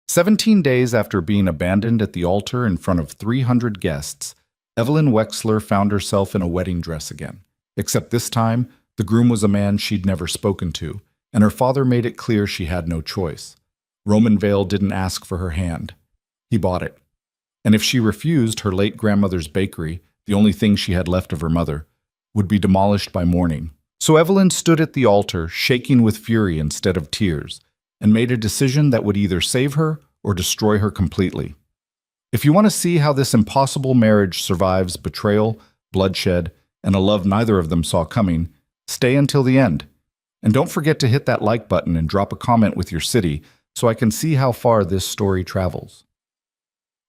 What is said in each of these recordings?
17 days after being abandoned at the altar in front of 300 guests, Evelyn Wexler found herself in a wedding dress again. Except this time, the groom was a man she'd never spoken to, and her father made it clear she had no choice. Roman Vale didn't ask for her hand. He bought it. And if she refused, her late grandmother's bakery, the only thing she had left of her mother, would be demolished by morning. So Evelyn stood at the altar, shaking with fury instead of tears, and made a decision that would either save her or destroy her completely. If you want to see how this impossible marriage survives betrayal, bloodshed, and a love neither of them saw coming, stay until the end. And don't forget to hit that like button and drop a comment with your city so I can see how far this story travels.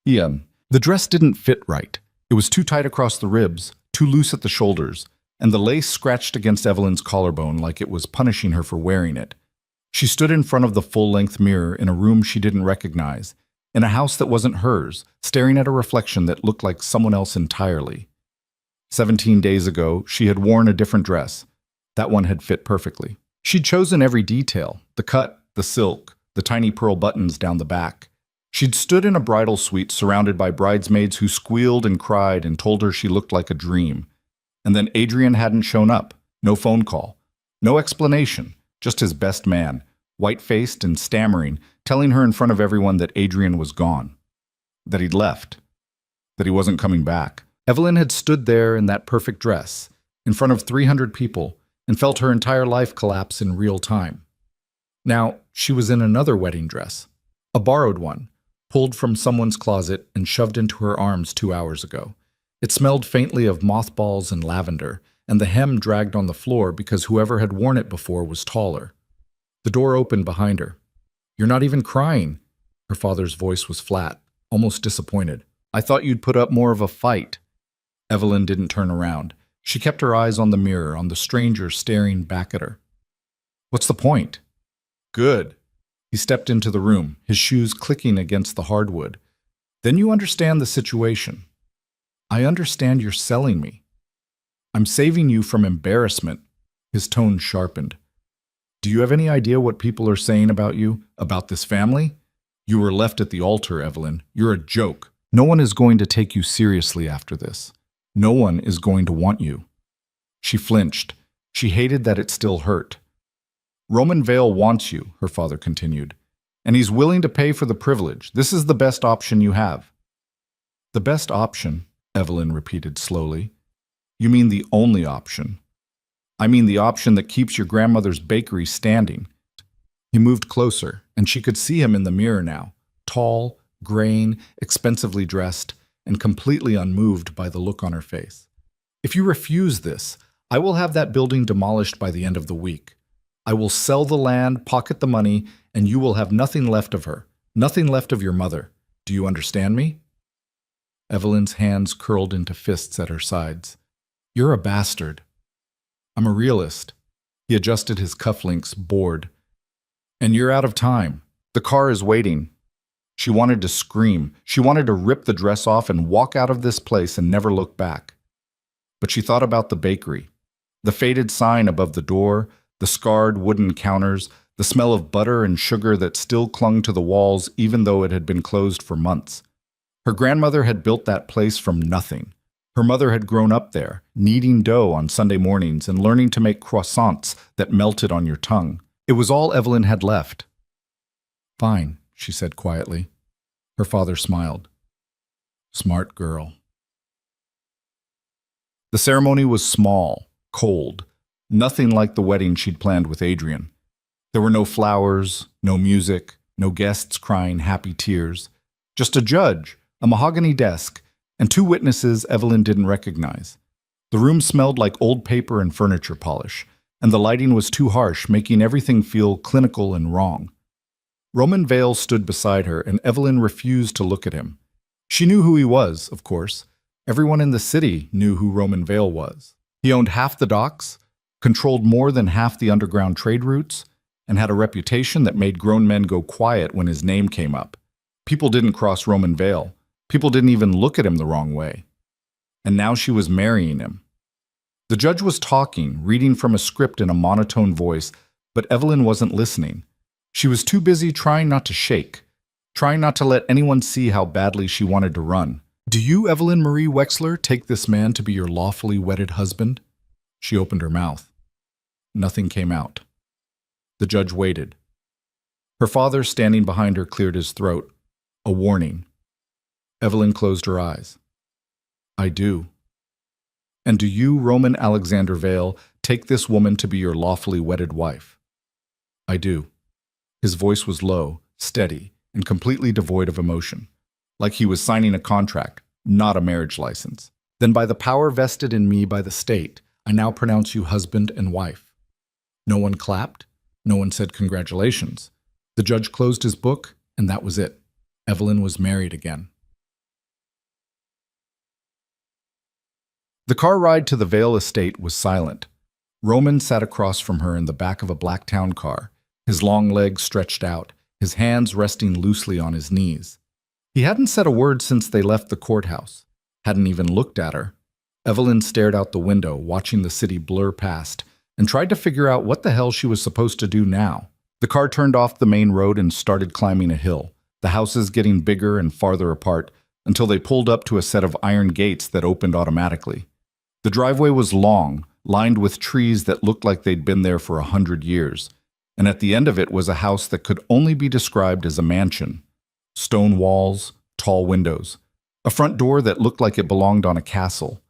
Ian. The dress didn't fit right. It was too tight across the ribs, too loose at the shoulders, and the lace scratched against Evelyn's collarbone like it was punishing her for wearing it. She stood in front of the full-length mirror in a room she didn't recognize, in a house that wasn't hers, staring at a reflection that looked like someone else entirely. 17 days ago, she had worn a different dress. That one had fit perfectly. She'd chosen every detail, the cut, the silk, the tiny pearl buttons down the back. She'd stood in a bridal suite surrounded by bridesmaids who squealed and cried and told her she looked like a dream. And then Adrian hadn't shown up. No phone call. No explanation. Just his best man, white-faced and stammering, telling her in front of everyone that Adrian was gone. That he'd left. That he wasn't coming back. Evelyn had stood there in that perfect dress, in front of 300 people, and felt her entire life collapse in real time. Now, she was in another wedding dress. A borrowed one, pulled from someone's closet and shoved into her arms 2 hours ago. It smelled faintly of mothballs and lavender, and the hem dragged on the floor because whoever had worn it before was taller. The door opened behind her. "You're not even crying." Her father's voice was flat, almost disappointed. "I thought you'd put up more of a fight." Evelyn didn't turn around. She kept her eyes on the mirror, on the stranger staring back at her. "What's the point?" "Good." He stepped into the room, his shoes clicking against the hardwood. "Then you understand the situation." "I understand you're selling me." "I'm saving you from embarrassment." His tone sharpened. "Do you have any idea what people are saying about you, about this family? You were left at the altar, Evelyn. You're a joke. No one is going to take you seriously after this. No one is going to want you." She flinched. She hated that it still hurt. "Roman Vale wants you," her father continued, "and he's willing to pay for the privilege. This is the best option you have." "The best option," Evelyn repeated slowly. "You mean the only option." "I mean the option that keeps your grandmother's bakery standing." He moved closer, and she could see him in the mirror now, tall, graying, expensively dressed, and completely unmoved by the look on her face. "If you refuse this, I will have that building demolished by the end of the week. I will sell the land, pocket the money, and you will have nothing left of her, nothing left of your mother. Do you understand me?" Evelyn's hands curled into fists at her sides. "You're a bastard." "I'm a realist." He adjusted his cufflinks, bored. "And you're out of time. The car is waiting." She wanted to scream. She wanted to rip the dress off and walk out of this place and never look back. But she thought about the bakery, the faded sign above the door, the scarred wooden counters, the smell of butter and sugar that still clung to the walls even though it had been closed for months. Her grandmother had built that place from nothing. Her mother had grown up there, kneading dough on Sunday mornings and learning to make croissants that melted on your tongue. It was all Evelyn had left. "Fine," she said quietly. Her father smiled. "Smart girl." The ceremony was small, cold, nothing like the wedding she'd planned with Adrian. There were no flowers, no music, no guests crying happy tears. Just a judge, a mahogany desk, and 2 witnesses Evelyn didn't recognize. The room smelled like old paper and furniture polish, and the lighting was too harsh, making everything feel clinical and wrong. Roman Vale stood beside her, and Evelyn refused to look at him. She knew who he was, of course. Everyone in the city knew who Roman Vale was. He owned half the docks, controlled more than half the underground trade routes, and had a reputation that made grown men go quiet when his name came up. People didn't cross Roman Vale. People didn't even look at him the wrong way. And now she was marrying him. The judge was talking, reading from a script in a monotone voice, but Evelyn wasn't listening. She was too busy trying not to shake, trying not to let anyone see how badly she wanted to run. "Do you, Evelyn Marie Wexler, take this man to be your lawfully wedded husband?" She opened her mouth. Nothing came out. The judge waited. Her father, standing behind her, cleared his throat. A warning. Evelyn closed her eyes. "I do." "And do you, Roman Alexander Vale, take this woman to be your lawfully wedded wife?" "I do." His voice was low, steady, and completely devoid of emotion, like he was signing a contract, not a marriage license. "Then by the power vested in me by the state, I now pronounce you husband and wife." No one clapped. No one said congratulations. The judge closed his book, and that was it. Evelyn was married again. The car ride to the Vale estate was silent. Roman sat across from her in the back of a black town car, his long legs stretched out, his hands resting loosely on his knees. He hadn't said a word since they left the courthouse, hadn't even looked at her. Evelyn stared out the window, watching the city blur past, and tried to figure out what the hell she was supposed to do now. The car turned off the main road and started climbing a hill, the houses getting bigger and farther apart, until they pulled up to a set of iron gates that opened automatically. The driveway was long, lined with trees that looked like they'd been there for 100 years, and at the end of it was a house that could only be described as a mansion. Stone walls, tall windows, a front door that looked like it belonged on a castle.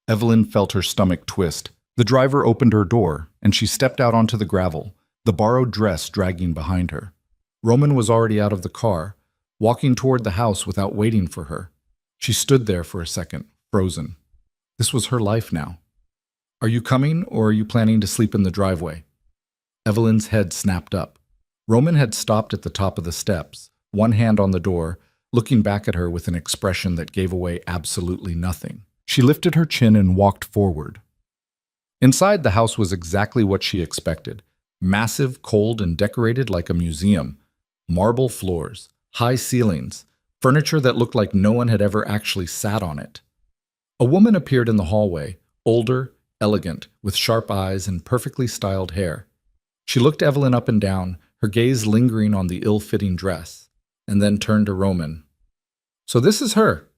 Evelyn felt her stomach twist. The driver opened her door, and she stepped out onto the gravel, the borrowed dress dragging behind her. Roman was already out of the car, walking toward the house without waiting for her. She stood there for a second, frozen. This was her life now. "Are you coming, or are you planning to sleep in the driveway?" Evelyn's head snapped up. Roman had stopped at the top of the steps, one hand on the door, looking back at her with an expression that gave away absolutely nothing. She lifted her chin and walked forward. Inside, the house was exactly what she expected. Massive, cold, and decorated like a museum. Marble floors, high ceilings, furniture that looked like no one had ever actually sat on it. A woman appeared in the hallway, older, elegant, with sharp eyes and perfectly styled hair. She looked Evelyn up and down, her gaze lingering on the ill-fitting dress, and then turned to Roman. "So this is her."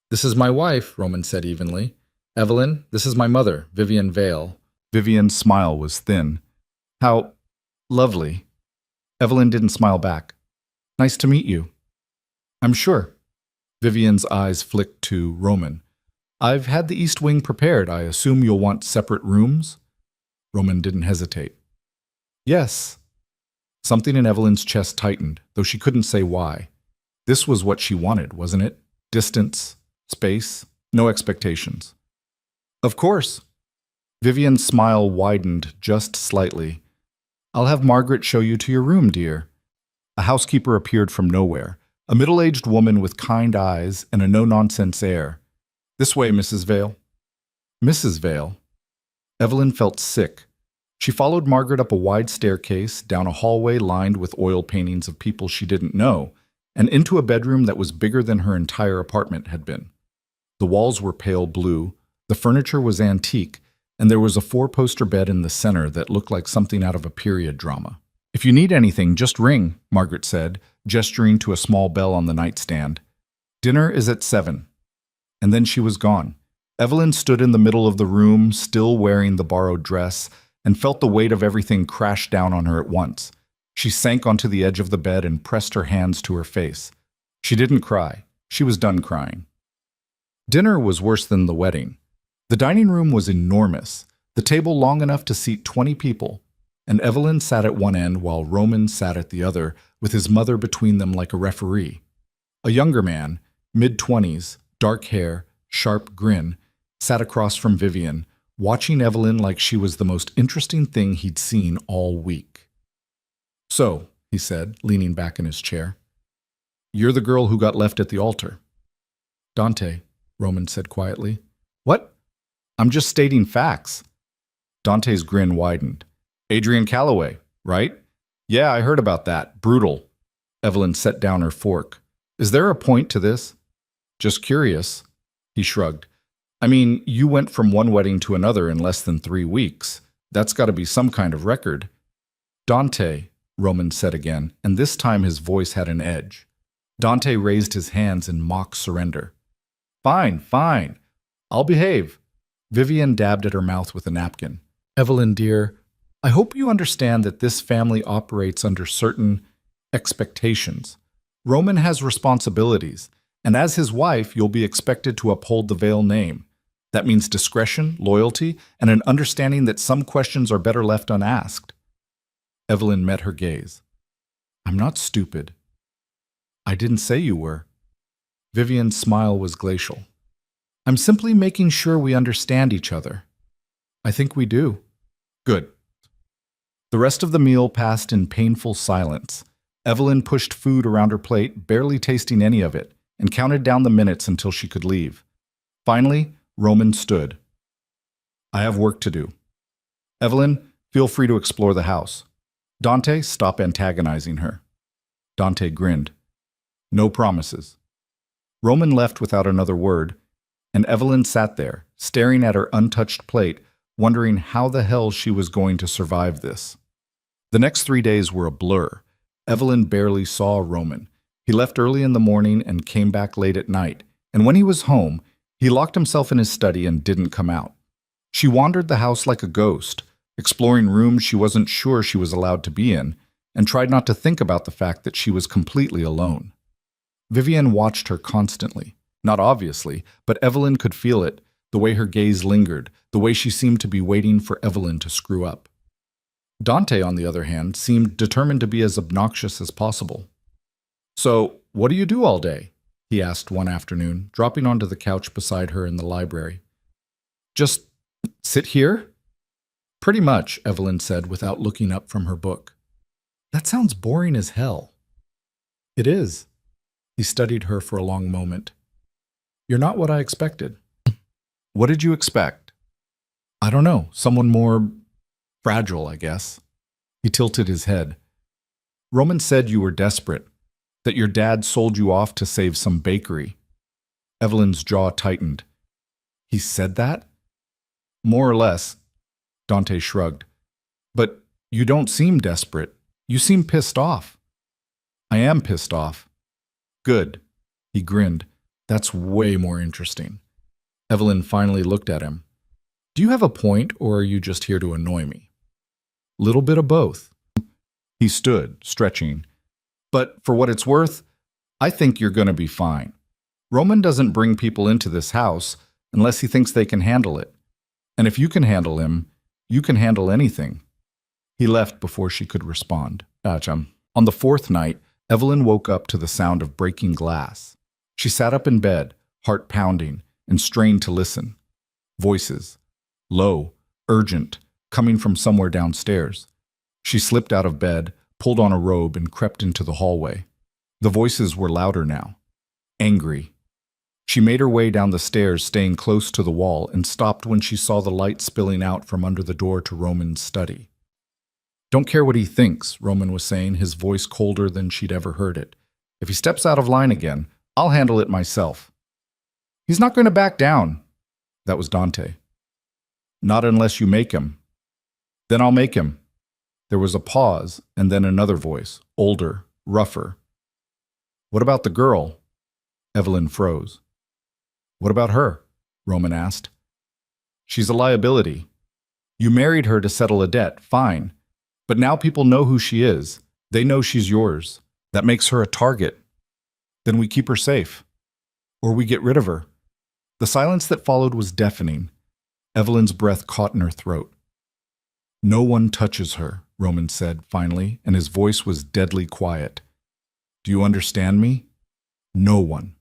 "This is my wife," Roman said evenly. "Evelyn, this is my mother, Vivian Vale." Vivian's smile was thin. "How lovely." Evelyn didn't smile back. "Nice to meet you." "I'm sure." Vivian's eyes flicked to Roman. "I've had the East Wing prepared. I assume you'll want separate rooms?" Roman didn't hesitate. "Yes." Something in Evelyn's chest tightened, though she couldn't say why. This was what she wanted, wasn't it? Distance, space, no expectations. "Of course." Vivian's smile widened just slightly. "I'll have Margaret show you to your room, dear." A housekeeper appeared from nowhere, a middle-aged woman with kind eyes and a no-nonsense air. "This way, Mrs. Vale." "Mrs. Vale." Evelyn felt sick. She followed Margaret up a wide staircase, down a hallway lined with oil paintings of people she didn't know, and into a bedroom that was bigger than her entire apartment had been. The walls were pale blue, the furniture was antique, and there was a four-poster bed in the center that looked like something out of a period drama. "If you need anything, just ring," Margaret said, gesturing to a small bell on the nightstand. "Dinner is at 7. And then she was gone. Evelyn stood in the middle of the room, still wearing the borrowed dress, and felt the weight of everything crash down on her at once. She sank onto the edge of the bed and pressed her hands to her face. She didn't cry. She was done crying. Dinner was worse than the wedding. The dining room was enormous, the table long enough to seat 20 people, and Evelyn sat at one end while Roman sat at the other, with his mother between them like a referee. A younger man, mid-20s, dark hair, sharp grin, sat across from Vivian, watching Evelyn like she was the most interesting thing he'd seen all week. "So," he said, leaning back in his chair, "you're the girl who got left at the altar." "Dante," Roman said quietly. "What?" "I'm just stating facts." Dante's grin widened. "Adrian Calloway, right?" "Yeah, I heard about that. Brutal." Evelyn set down her fork. "Is there a point to this?" "Just curious." He shrugged. "I mean, you went from one wedding to another in less than 3 weeks. That's got to be some kind of record." "Dante," Roman said again, and this time his voice had an edge. Dante raised his hands in mock surrender. Fine, fine. I'll behave. Vivian dabbed at her mouth with a napkin. Evelyn, dear, I hope you understand that this family operates under certain expectations. Roman has responsibilities, and as his wife, you'll be expected to uphold the Vale name. That means discretion, loyalty, and an understanding that some questions are better left unasked. Evelyn met her gaze. I'm not stupid. I didn't say you were. Vivian's smile was glacial. I'm simply making sure we understand each other. I think we do. Good. The rest of the meal passed in painful silence. Evelyn pushed food around her plate, barely tasting any of it, and counted down the minutes until she could leave. Finally, Roman stood. I have work to do. Evelyn, feel free to explore the house. Dante, stop antagonizing her. Dante grinned. No promises. Roman left without another word, and Evelyn sat there, staring at her untouched plate, wondering how the hell she was going to survive this. The next 3 days were a blur. Evelyn barely saw Roman. He left early in the morning and came back late at night, and when he was home, he locked himself in his study and didn't come out. She wandered the house like a ghost, exploring rooms she wasn't sure she was allowed to be in, and tried not to think about the fact that she was completely alone. Vivian watched her constantly. Not obviously, but Evelyn could feel it, the way her gaze lingered, the way she seemed to be waiting for Evelyn to screw up. Dante, on the other hand, seemed determined to be as obnoxious as possible. So, what do you do all day? He asked one afternoon, dropping onto the couch beside her in the library. Just sit here? Pretty much, Evelyn said without looking up from her book. That sounds boring as hell. It is. He studied her for a long moment. You're not what I expected. What did you expect? I don't know, someone more fragile, I guess. He tilted his head. Roman said you were desperate, that your dad sold you off to save some bakery. Evelyn's jaw tightened. He said that? More or less. Dante shrugged. But you don't seem desperate. You seem pissed off. I am pissed off. Good. He grinned. That's way more interesting. Evelyn finally looked at him. Do you have a point, or are you just here to annoy me? Little bit of both. He stood, stretching. But for what it's worth, I think you're going to be fine. Roman doesn't bring people into this house unless he thinks they can handle it. And if you can handle him, you can handle anything. He left before she could respond. On the fourth night, Evelyn woke up to the sound of breaking glass. She sat up in bed, heart pounding, and strained to listen. Voices. Low, urgent, coming from somewhere downstairs. She slipped out of bed, pulled on a robe, and crept into the hallway. The voices were louder now. Angry. She made her way down the stairs, staying close to the wall, and stopped when she saw the light spilling out from under the door to Roman's study. Don't care what he thinks, Roman was saying, his voice colder than she'd ever heard it. If he steps out of line again, I'll handle it myself. He's not going to back down. That was Dante. Not unless you make him. Then I'll make him. There was a pause, and then another voice, older, rougher. What about the girl? Evelyn froze. What about her? Roman asked. She's a liability. You married her to settle a debt, fine. But now people know who she is. They know she's yours. That makes her a target. Then we keep her safe. Or we get rid of her. The silence that followed was deafening. Evelyn's breath caught in her throat. No one touches her, Roman said finally, and his voice was deadly quiet. Do you understand me? No one.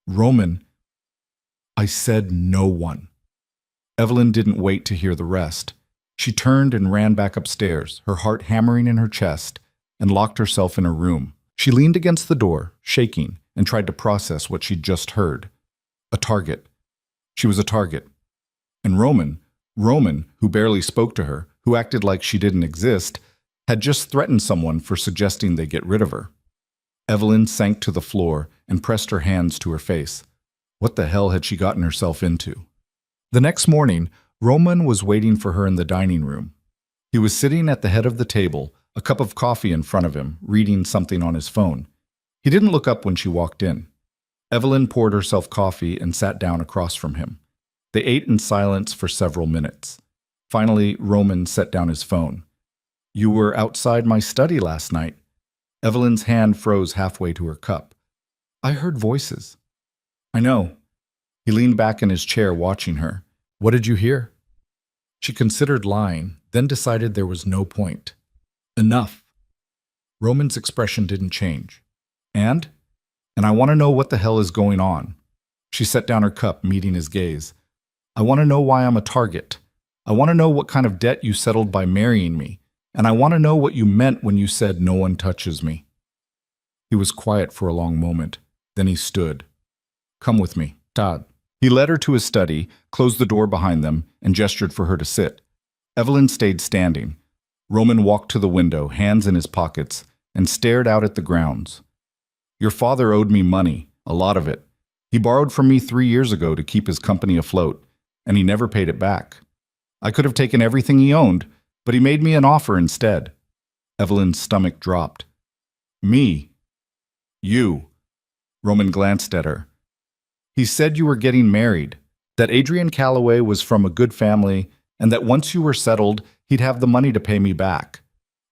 Roman, I said no one. Evelyn didn't wait to hear the rest. She turned and ran back upstairs, her heart hammering in her chest, and locked herself in her room. She leaned against the door, shaking, and tried to process what she'd just heard. A target. She was a target. And Roman, who barely spoke to her, who acted like she didn't exist, had just threatened someone for suggesting they get rid of her. Evelyn sank to the floor and pressed her hands to her face. What the hell had she gotten herself into? The next morning, Roman was waiting for her in the dining room. He was sitting at the head of the table, a cup of coffee in front of him, reading something on his phone. He didn't look up when she walked in. Evelyn poured herself coffee and sat down across from him. They ate in silence for several minutes. Finally, Roman set down his phone. "You were outside my study last night." Evelyn's hand froze halfway to her cup. "I heard voices." "I know." He leaned back in his chair, watching her. "What did you hear?" She considered lying, then decided there was no point. "Enough." Roman's expression didn't change. And I want to know what the hell is going on." She set down her cup, meeting his gaze. "I want to know why I'm a target. I want to know what kind of debt you settled by marrying me. And I want to know what you meant when you said no one touches me." He was quiet for a long moment. Then he stood. "Come with me, Todd." He led her to his study, closed the door behind them, and gestured for her to sit. Evelyn stayed standing. Roman walked to the window, hands in his pockets, and stared out at the grounds. "Your father owed me money, a lot of it. He borrowed from me 3 years ago to keep his company afloat, and he never paid it back. I could have taken everything he owned, but he made me an offer instead." Evelyn's stomach dropped. "Me? You?" Roman glanced at her. "He said you were getting married, that Adrian Calloway was from a good family, and that once you were settled, he'd have the money to pay me back.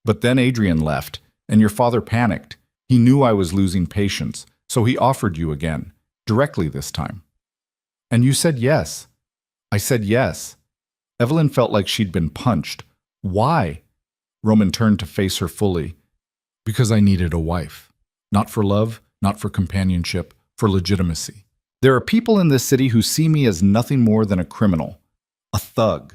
But then Adrian left, and your father panicked. He knew I was losing patience, so he offered you again, directly this time. And you said yes." "I said yes." Evelyn felt like she'd been punched. "Why?" Roman turned to face her fully. "Because I needed a wife. Not for love, not for companionship, for legitimacy. There are people in this city who see me as nothing more than a criminal, a thug.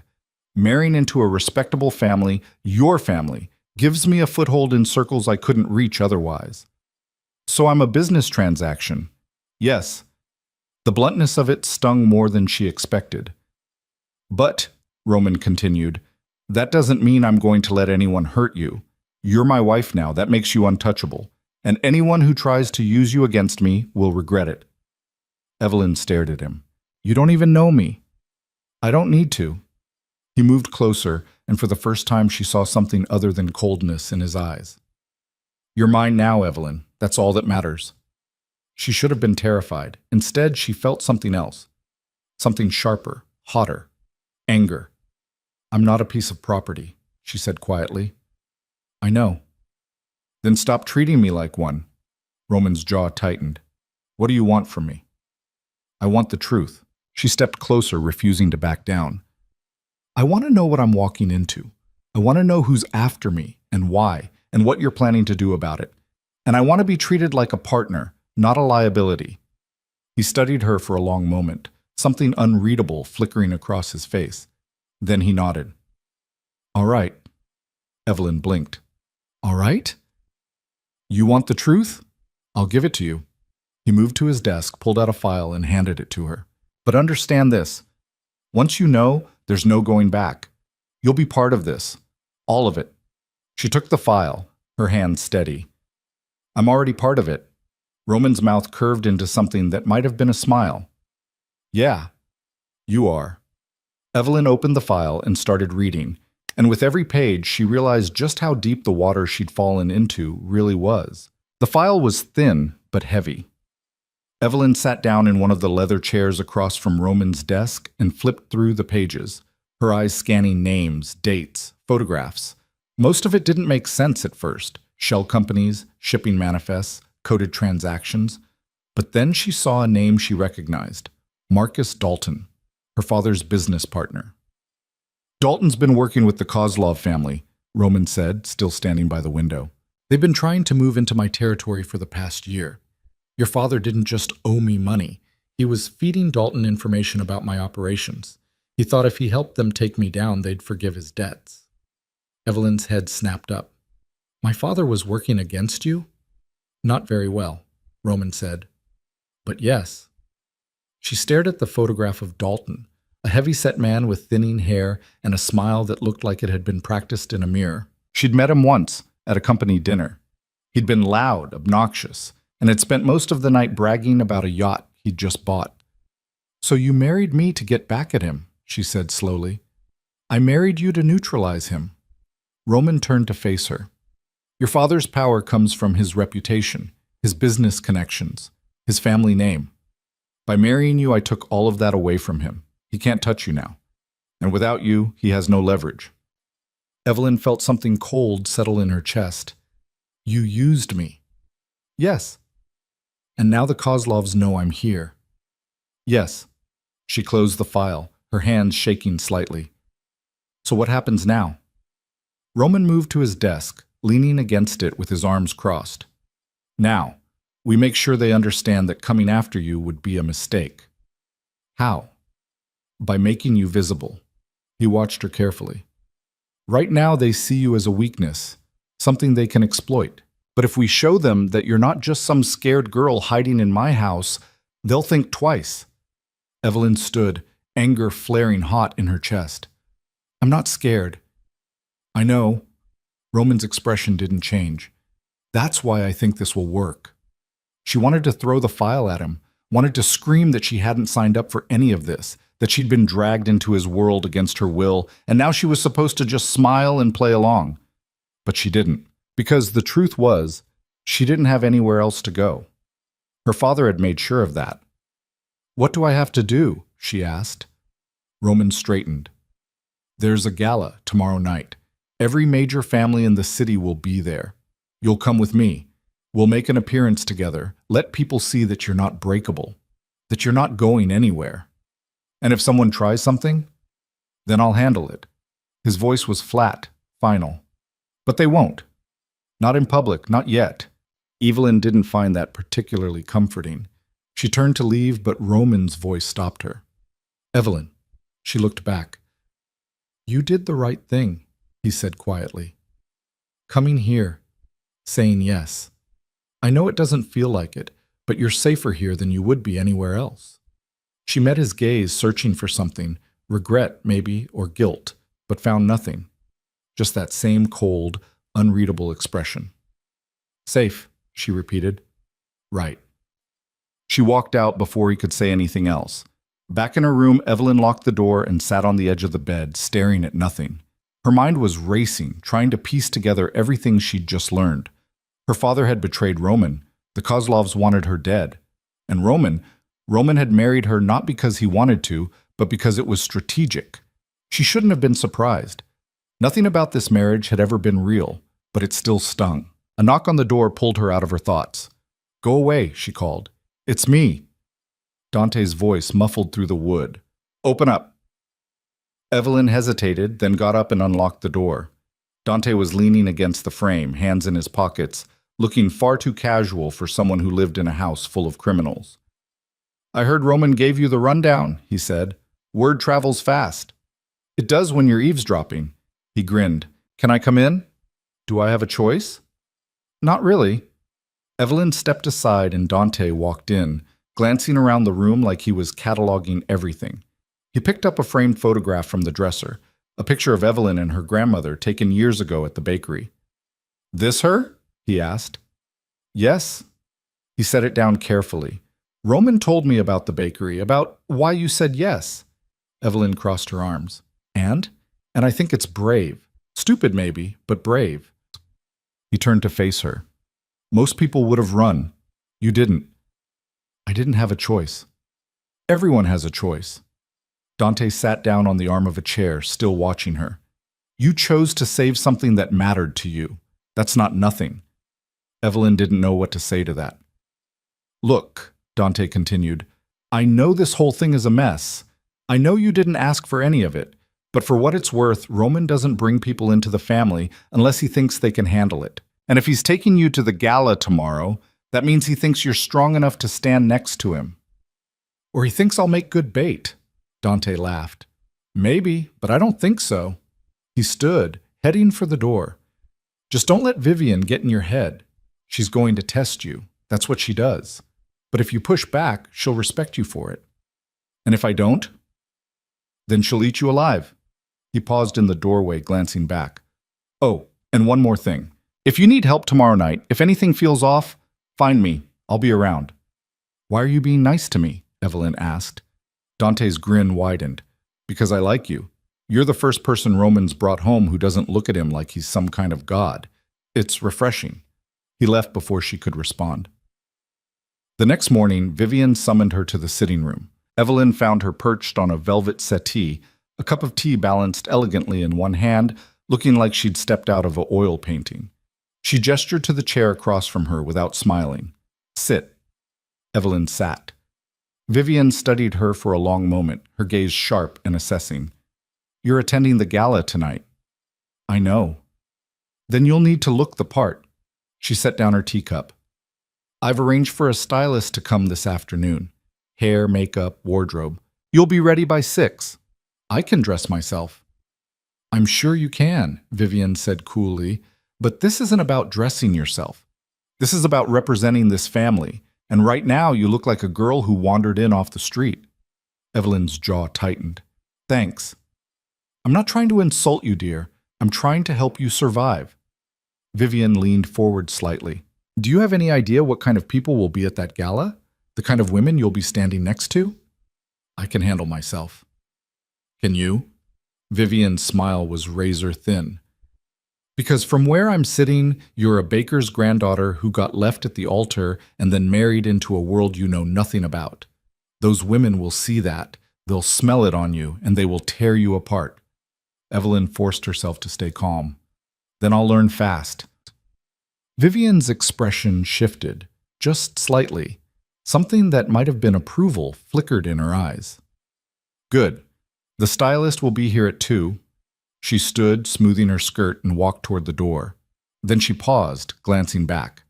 Marrying into a respectable family, your family, gives me a foothold in circles I couldn't reach otherwise. So I'm a business transaction. Yes." The bluntness of it stung more than she expected. "But," Roman continued, "that doesn't mean I'm going to let anyone hurt you. You're my wife now, that makes you untouchable. And anyone who tries to use you against me will regret it." Evelyn stared at him. "You don't even know me." "I don't need to." He moved closer, and for the first time she saw something other than coldness in his eyes. "You're mine now, Evelyn. That's all that matters." She should have been terrified. Instead, she felt something else. Something sharper, hotter. Anger. "I'm not a piece of property," she said quietly. "I know." "Then stop treating me like one." Roman's jaw tightened. "What do you want from me?" "I want the truth." She stepped closer, refusing to back down. "I want to know what I'm walking into. I want to know who's after me and why, and what you're planning to do about it. And I want to be treated like a partner, not a liability." He studied her for a long moment, something unreadable flickering across his face. Then he nodded. "All right." Evelyn blinked. "All right? You want the truth? I'll give it to you." He moved to his desk, pulled out a file, and handed it to her. "But understand this. Once you know, there's no going back. You'll be part of this. All of it." She took the file, her hand steady. "I'm already part of it." Roman's mouth curved into something that might have been a smile. "Yeah, you are." Evelyn opened the file and started reading, and with every page she realized just how deep the water she'd fallen into really was. The file was thin but heavy. Evelyn sat down in one of the leather chairs across from Roman's desk and flipped through the pages, her eyes scanning names, dates, photographs. Most of it didn't make sense at first. Shell companies, shipping manifests, coded transactions. But then she saw a name she recognized. Marcus Dalton, her father's business partner. "Dalton's been working with the Kozlov family," Roman said, still standing by the window. "They've been trying to move into my territory for the past year. Your father didn't just owe me money. He was feeding Dalton information about my operations. He thought if he helped them take me down, they'd forgive his debts." Evelyn's head snapped up. "My father was working against you?" "Not very well," Roman said. "But yes." She stared at the photograph of Dalton, a heavy-set man with thinning hair and a smile that looked like it had been practiced in a mirror. She'd met him once, at a company dinner. He'd been loud, obnoxious, and had spent most of the night bragging about a yacht he'd just bought. "So you married me to get back at him," she said slowly. "I married you to neutralize him." Roman turned to face her. "Your father's power comes from his reputation, his business connections, his family name. By marrying you, I took all of that away from him. He can't touch you now. And without you, he has no leverage. Evelyn felt something cold settle in her chest. You used me. Yes. And now the Kozlovs know I'm here. Yes. She closed the file, her hands shaking slightly. So what happens now? Roman moved to his desk, leaning against it with his arms crossed. Now, we make sure they understand that coming after you would be a mistake. How? By making you visible. He watched her carefully. Right now they see you as a weakness, something they can exploit. But if we show them that you're not just some scared girl hiding in my house, they'll think twice. Evelyn stood, anger flaring hot in her chest. I'm not scared. I know. Roman's expression didn't change. That's why I think this will work. She wanted to throw the file at him, wanted to scream that she hadn't signed up for any of this, that she'd been dragged into his world against her will, and now she was supposed to just smile and play along. But she didn't, because the truth was, she didn't have anywhere else to go. Her father had made sure of that. What do I have to do? She asked. Roman straightened. There's a gala tomorrow night. Every major family in the city will be there. You'll come with me. We'll make an appearance together. Let people see that you're not breakable, that you're not going anywhere. And if someone tries something, then I'll handle it. His voice was flat, final. But they won't. Not in public, not yet. Evelyn didn't find that particularly comforting. She turned to leave, but Roman's voice stopped her. Evelyn. She looked back. You did the right thing, he said quietly. Coming here, saying yes. I know it doesn't feel like it, but you're safer here than you would be anywhere else. She met his gaze, searching for something, regret maybe, or guilt, but found nothing. Just that same cold, unreadable expression. Safe, she repeated. Right. She walked out before he could say anything else. Back in her room, Evelyn locked the door and sat on the edge of the bed, staring at nothing. Her mind was racing, trying to piece together everything she'd just learned. Her father had betrayed Roman. The Kozlovs wanted her dead. And Roman had married her not because he wanted to, but because it was strategic. She shouldn't have been surprised. Nothing about this marriage had ever been real, but it still stung. A knock on the door pulled her out of her thoughts. Go away, she called. It's me. Dante's voice muffled through the wood. Open up. Evelyn hesitated, then got up and unlocked the door. Dante was leaning against the frame, hands in his pockets, looking far too casual for someone who lived in a house full of criminals. I heard Roman gave you the rundown, he said. Word travels fast. It does when you're eavesdropping. He grinned. Can I come in? Do I have a choice? Not really. Evelyn stepped aside and Dante walked in, glancing around the room like he was cataloging everything. He picked up a framed photograph from the dresser, a picture of Evelyn and her grandmother taken years ago at the bakery. This her? He asked. Yes. He set it down carefully. Roman told me about the bakery, about why you said yes. Evelyn crossed her arms. And I think it's brave. Stupid maybe, but brave. He turned to face her. Most people would have run. You didn't. I didn't have a choice. Everyone has a choice. Dante sat down on the arm of a chair, still watching her. You chose to save something that mattered to you. That's not nothing. Evelyn didn't know what to say to that. Look, Dante continued, I know this whole thing is a mess. I know you didn't ask for any of it, but for what it's worth, Roman doesn't bring people into the family unless he thinks they can handle it. And if he's taking you to the gala tomorrow, that means he thinks you're strong enough to stand next to him. Or he thinks I'll make good bait. Dante laughed. Maybe, but I don't think so. He stood, heading for the door. Just don't let Vivian get in your head. She's going to test you. That's what she does. But if you push back, she'll respect you for it. And if I don't? Then she'll eat you alive. He paused in the doorway, glancing back. Oh, and one more thing. If you need help tomorrow night, if anything feels off, find me. I'll be around. Why are you being nice to me? Evelyn asked. Dante's grin widened. Because I like you. You're the first person Roman's brought home who doesn't look at him like he's some kind of god. It's refreshing. He left before she could respond. The next morning, Vivian summoned her to the sitting room. Evelyn found her perched on a velvet settee, a cup of tea balanced elegantly in one hand, looking like she'd stepped out of an oil painting. She gestured to the chair across from her without smiling. Sit. Evelyn sat. Vivian studied her for a long moment, her gaze sharp and assessing. You're attending the gala tonight. I know. Then you'll need to look the part. She set down her teacup. I've arranged for a stylist to come this afternoon. Hair, makeup, wardrobe. You'll be ready by 6. I can dress myself. I'm sure you can, Vivian said coolly, but this isn't about dressing yourself. This is about representing this family, and right now you look like a girl who wandered in off the street. Evelyn's jaw tightened. Thanks. I'm not trying to insult you, dear. I'm trying to help you survive. Vivian leaned forward slightly. Do you have any idea what kind of people will be at that gala? The kind of women you'll be standing next to? I can handle myself. Can you? Vivian's smile was razor thin. Because from where I'm sitting, you're a baker's granddaughter who got left at the altar and then married into a world you know nothing about. Those women will see that. They'll smell it on you, and they will tear you apart. Evelyn forced herself to stay calm. Then I'll learn fast. Vivian's expression shifted, just slightly. Something that might have been approval flickered in her eyes. Good. The stylist will be here at 2. She stood, smoothing her skirt, and walked toward the door. Then she paused, glancing back.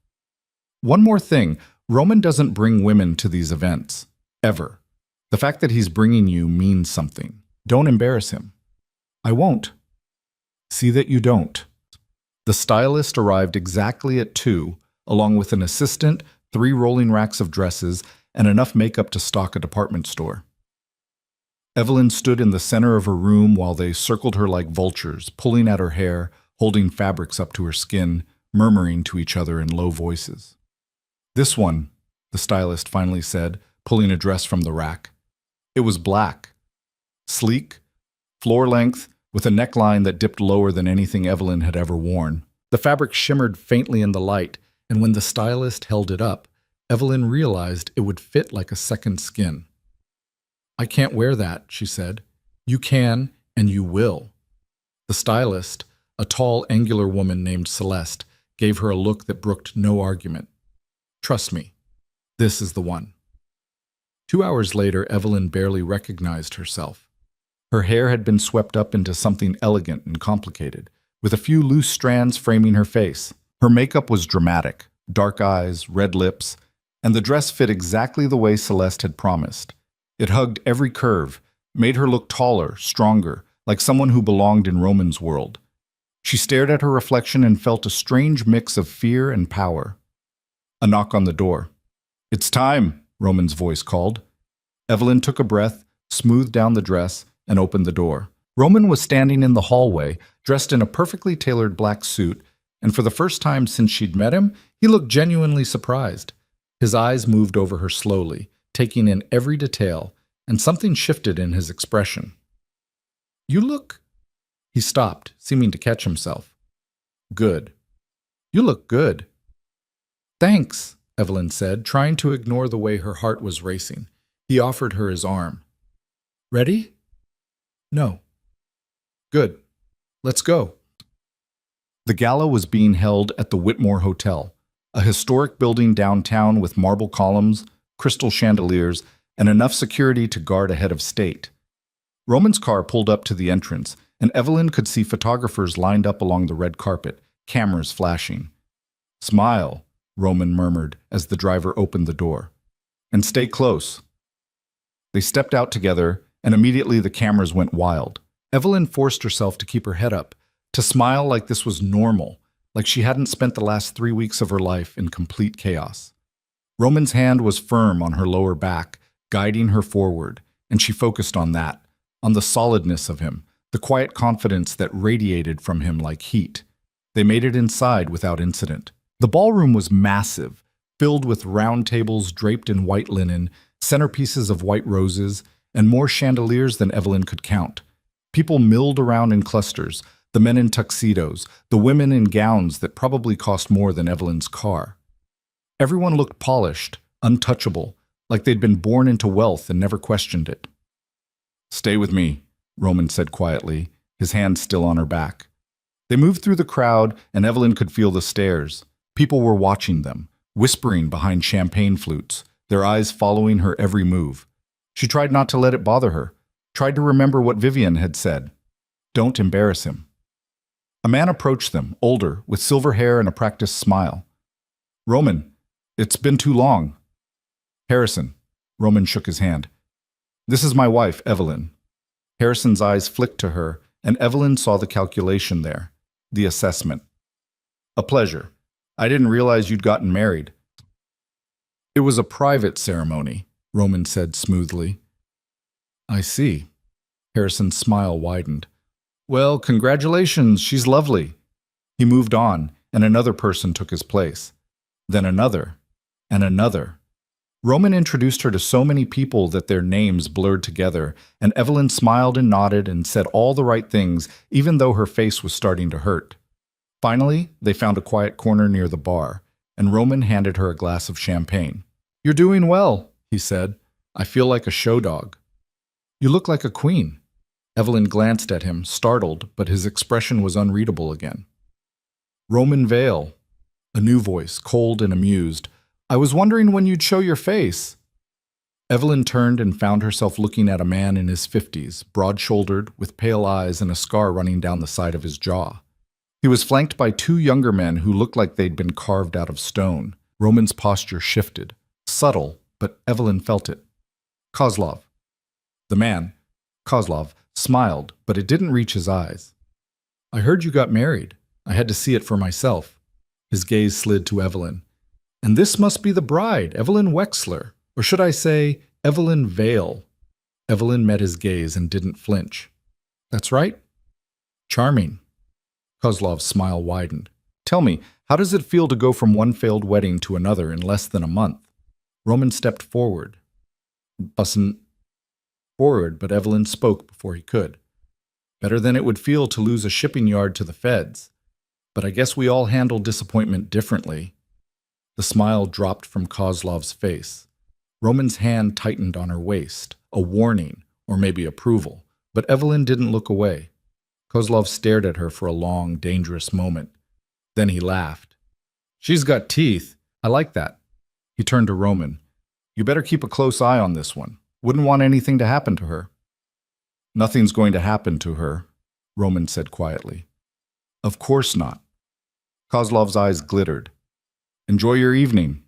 One more thing, Roman doesn't bring women to these events. Ever. The fact that he's bringing you means something. Don't embarrass him. I won't. See that you don't. The stylist arrived exactly at 2, along with an assistant, 3 rolling racks of dresses, and enough makeup to stock a department store. Evelyn stood in the center of her room while they circled her like vultures, pulling at her hair, holding fabrics up to her skin, murmuring to each other in low voices. This one, the stylist finally said, pulling a dress from the rack. It was black. Sleek, floor-length, with a neckline that dipped lower than anything Evelyn had ever worn. The fabric shimmered faintly in the light, and when the stylist held it up, Evelyn realized it would fit like a second skin. I can't wear that, she said. You can, and you will. The stylist, a tall, angular woman named Celeste, gave her a look that brooked no argument. Trust me, this is the one. 2 hours later, Evelyn barely recognized herself. Her hair had been swept up into something elegant and complicated, with a few loose strands framing her face. Her makeup was dramatic, dark eyes, red lips, and the dress fit exactly the way Celeste had promised. It hugged every curve, made her look taller, stronger, like someone who belonged in Roman's world. She stared at her reflection and felt a strange mix of fear and power. A knock on the door. It's time, Roman's voice called. Evelyn took a breath, smoothed down the dress, and opened the door. Roman was standing in the hallway, dressed in a perfectly tailored black suit, and for the first time since she'd met him, he looked genuinely surprised. His eyes moved over her slowly, taking in every detail, and something shifted in his expression. You look... He stopped, seeming to catch himself. Good. You look good. Thanks, Evelyn said, trying to ignore the way her heart was racing. He offered her his arm. Ready? No. Good. Let's go. The gala was being held at the Whitmore Hotel, a historic building downtown with marble columns, crystal chandeliers, and enough security to guard a head of state. Roman's car pulled up to the entrance, and Evelyn could see photographers lined up along the red carpet, cameras flashing. Smile, Roman murmured as the driver opened the door. And stay close. They stepped out together, and immediately the cameras went wild. Evelyn forced herself to keep her head up, to smile like this was normal, like she hadn't spent the last 3 weeks of her life in complete chaos. Roman's hand was firm on her lower back, guiding her forward, and she focused on that, on the solidness of him, the quiet confidence that radiated from him like heat. They made it inside without incident. The ballroom was massive, filled with round tables draped in white linen, centerpieces of white roses, and more chandeliers than Evelyn could count. People milled around in clusters, the men in tuxedos, the women in gowns that probably cost more than Evelyn's car. Everyone looked polished, untouchable, like they'd been born into wealth and never questioned it. "Stay with me," Roman said quietly, his hand still on her back. They moved through the crowd, and Evelyn could feel the stares. People were watching them, whispering behind champagne flutes, their eyes following her every move. She tried not to let it bother her, tried to remember what Vivian had said. Don't embarrass him. A man approached them, older, with silver hair and a practiced smile. "Roman, it's been too long." "Harrison." Roman shook his hand. "This is my wife, Evelyn." Harrison's eyes flicked to her, and Evelyn saw the calculation there, the assessment. "A pleasure. I didn't realize you'd gotten married." "It was a private ceremony," Roman said smoothly. "I see." Harrison's smile widened. "Well, congratulations, she's lovely." He moved on, and another person took his place. Then another, and another. Roman introduced her to so many people that their names blurred together, and Evelyn smiled and nodded and said all the right things, even though her face was starting to hurt. Finally, they found a quiet corner near the bar, and Roman handed her a glass of champagne. "You're doing well," he said. "I feel like a show dog." "You look like a queen." Evelyn glanced at him, startled, but his expression was unreadable again. "Roman Vale." A new voice, cold and amused. "I was wondering when you'd show your face." Evelyn turned and found herself looking at a man in his 50s, broad-shouldered, with pale eyes and a scar running down the side of his jaw. He was flanked by two younger men who looked like they'd been carved out of stone. Roman's posture shifted. Subtle, but Evelyn felt it. "Kozlov." The man, Kozlov, smiled, but it didn't reach his eyes. "I heard you got married. I had to see it for myself." His gaze slid to Evelyn. "And this must be the bride, Evelyn Wexler. Or should I say, Evelyn Vale?" Evelyn met his gaze and didn't flinch. "That's right." "Charming." Kozlov's smile widened. "Tell me, how does it feel to go from one failed wedding to another in less than a month?" Roman stepped forward. But Evelyn spoke before he could. "Better than it would feel to lose a shipping yard to the feds. But I guess we all handle disappointment differently." The smile dropped from Kozlov's face. Roman's hand tightened on her waist, a warning, or maybe approval, but Evelyn didn't look away. Kozlov stared at her for a long, dangerous moment. Then he laughed. "She's got teeth. I like that." He turned to Roman. "You better keep a close eye on this one. Wouldn't want anything to happen to her." "Nothing's going to happen to her," Roman said quietly. "Of course not." Kozlov's eyes glittered. "Enjoy your evening."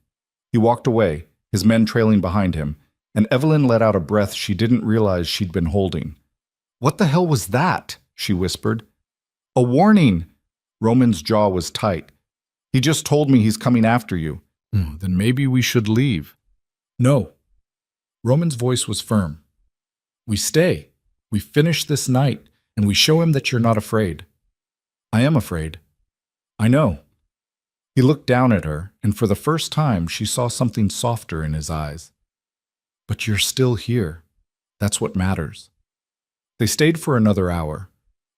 He walked away, his men trailing behind him, and Evelyn let out a breath she didn't realize she'd been holding. "What the hell was that?" she whispered. "A warning!" Roman's jaw was tight. "He just told me he's coming after you." "Then maybe we should leave." "No." Roman's voice was firm. "We stay. We finish this night, and we show him that you're not afraid." "I am afraid." "I know." He looked down at her, and for the first time she saw something softer in his eyes. "But you're still here. That's what matters." They stayed for another hour.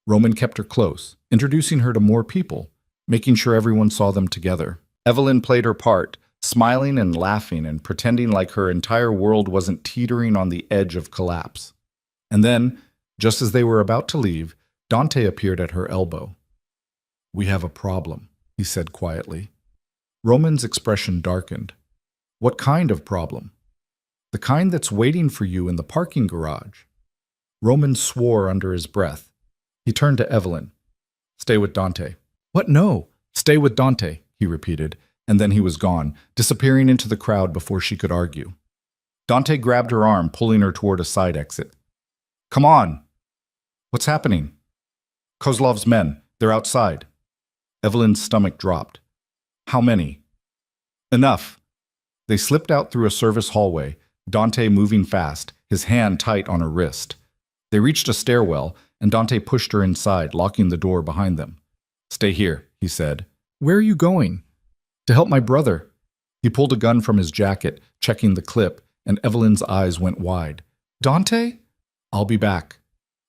Roman kept her close, introducing her to more people, making sure everyone saw them together. Evelyn played her part, smiling and laughing and pretending like her entire world wasn't teetering on the edge of collapse. And then, just as they were about to leave, Dante appeared at her elbow. "We have a problem," he said quietly. Roman's expression darkened. "What kind of problem?" "The kind that's waiting for you in the parking garage." Roman swore under his breath. He turned to Evelyn. "Stay with Dante." "What? No. Stay with Dante," he repeated, and then he was gone, disappearing into the crowd before she could argue. Dante grabbed her arm, pulling her toward a side exit. "Come on!" "What's happening?" "Kozlov's men. They're outside." Evelyn's stomach dropped. "How many?" "Enough." They slipped out through a service hallway, Dante moving fast, his hand tight on her wrist. They reached a stairwell, and Dante pushed her inside, locking the door behind them. "Stay here," he said. "Where are you going?" "To help my brother." He pulled a gun from his jacket, checking the clip, and Evelyn's eyes went wide. "Dante?" "I'll be back."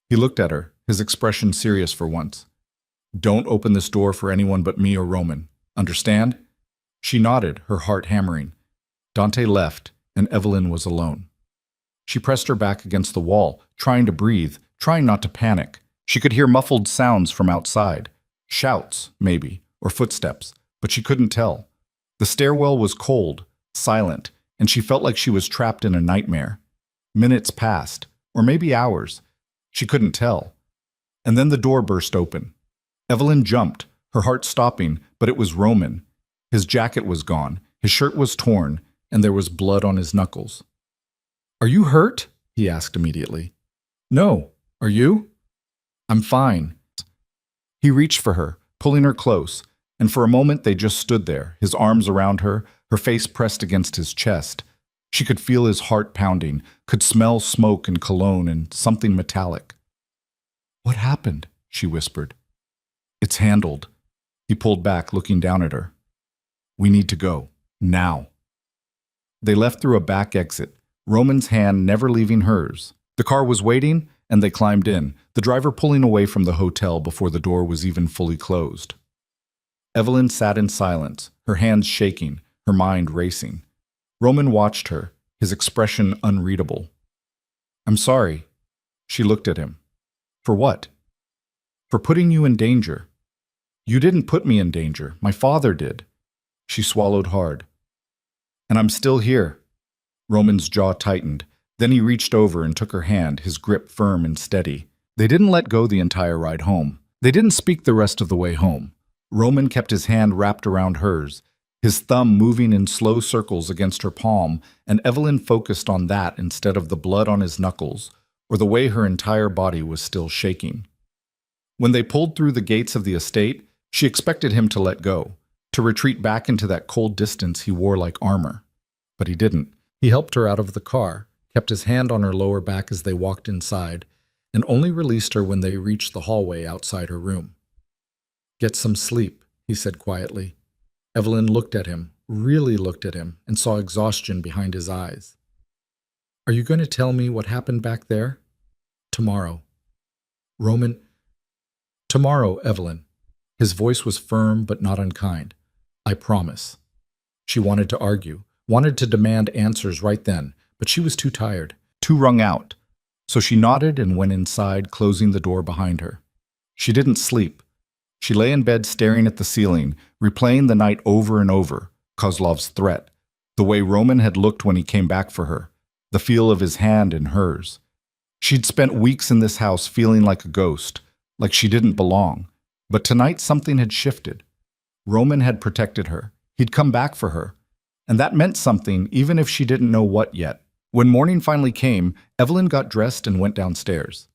He looked at her, his expression serious for once. "Don't open this door for anyone but me or Roman. Understand?" She nodded, her heart hammering. Dante left, and Evelyn was alone. She pressed her back against the wall, trying to breathe, trying not to panic. She could hear muffled sounds from outside. Shouts, maybe, or footsteps, but she couldn't tell. The stairwell was cold, silent, and she felt like she was trapped in a nightmare. Minutes passed, or maybe hours. She couldn't tell. And then the door burst open. Evelyn jumped, her heart stopping, but it was Roman. His jacket was gone, his shirt was torn, and there was blood on his knuckles. "Are you hurt?" he asked immediately. "No. Are you?" "I'm fine." He reached for her, pulling her close, and for a moment they just stood there, his arms around her, her face pressed against his chest. She could feel his heart pounding, could smell smoke and cologne and something metallic. "What happened?" she whispered. "It's handled." He pulled back, looking down at her. "We need to go. Now." They left through a back exit, Roman's hand never leaving hers. The car was waiting, and they climbed in, the driver pulling away from the hotel before the door was even fully closed. Evelyn sat in silence, her hands shaking, her mind racing. Roman watched her, his expression unreadable. "I'm sorry." She looked at him. "For what?" "For putting you in danger." "You didn't put me in danger. My father did." She swallowed hard. "And I'm still here." Roman's jaw tightened. Then he reached over and took her hand, his grip firm and steady. They didn't let go the entire ride home. They didn't speak the rest of the way home. Roman kept his hand wrapped around hers, his thumb moving in slow circles against her palm, and Evelyn focused on that instead of the blood on his knuckles, or the way her entire body was still shaking. When they pulled through the gates of the estate, she expected him to let go, to retreat back into that cold distance he wore like armor. But he didn't. He helped her out of the car, kept his hand on her lower back as they walked inside, and only released her when they reached the hallway outside her room. "Get some sleep," he said quietly. Evelyn looked at him, really looked at him, and saw exhaustion behind his eyes. "Are you going to tell me what happened back there?" "Tomorrow." "Roman—" "Tomorrow, Evelyn." His voice was firm but not unkind. "I promise." She wanted to argue, wanted to demand answers right then, but she was too tired, too wrung out. So she nodded and went inside, closing the door behind her. She didn't sleep. She lay in bed staring at the ceiling, replaying the night over and over, Kozlov's threat, the way Roman had looked when he came back for her, the feel of his hand in hers. She'd spent weeks in this house feeling like a ghost, like she didn't belong. But tonight something had shifted. Roman had protected her. He'd come back for her. And that meant something, even if she didn't know what yet. When morning finally came, Evelyn got dressed and went downstairs.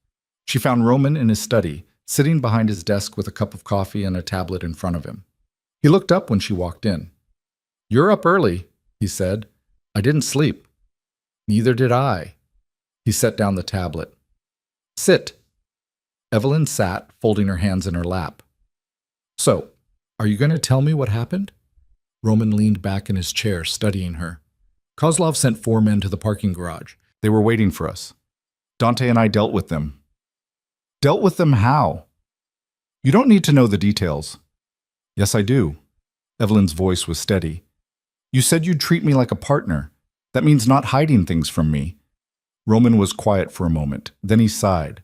She found Roman in his study, sitting behind his desk with a cup of coffee and a tablet in front of him. He looked up when she walked in. "You're up early," he said. "I didn't sleep." "Neither did I." He set down the tablet. "Sit." Evelyn sat, folding her hands in her lap. "So, are you going to tell me what happened?" Roman leaned back in his chair, studying her. "Kozlov sent 4 men to the parking garage. They were waiting for us. Dante and I dealt with them." "Dealt with them how?" "You don't need to know the details." "Yes, I do." Evelyn's voice was steady. "You said you'd treat me like a partner. That means not hiding things from me." Roman was quiet for a moment. Then he sighed.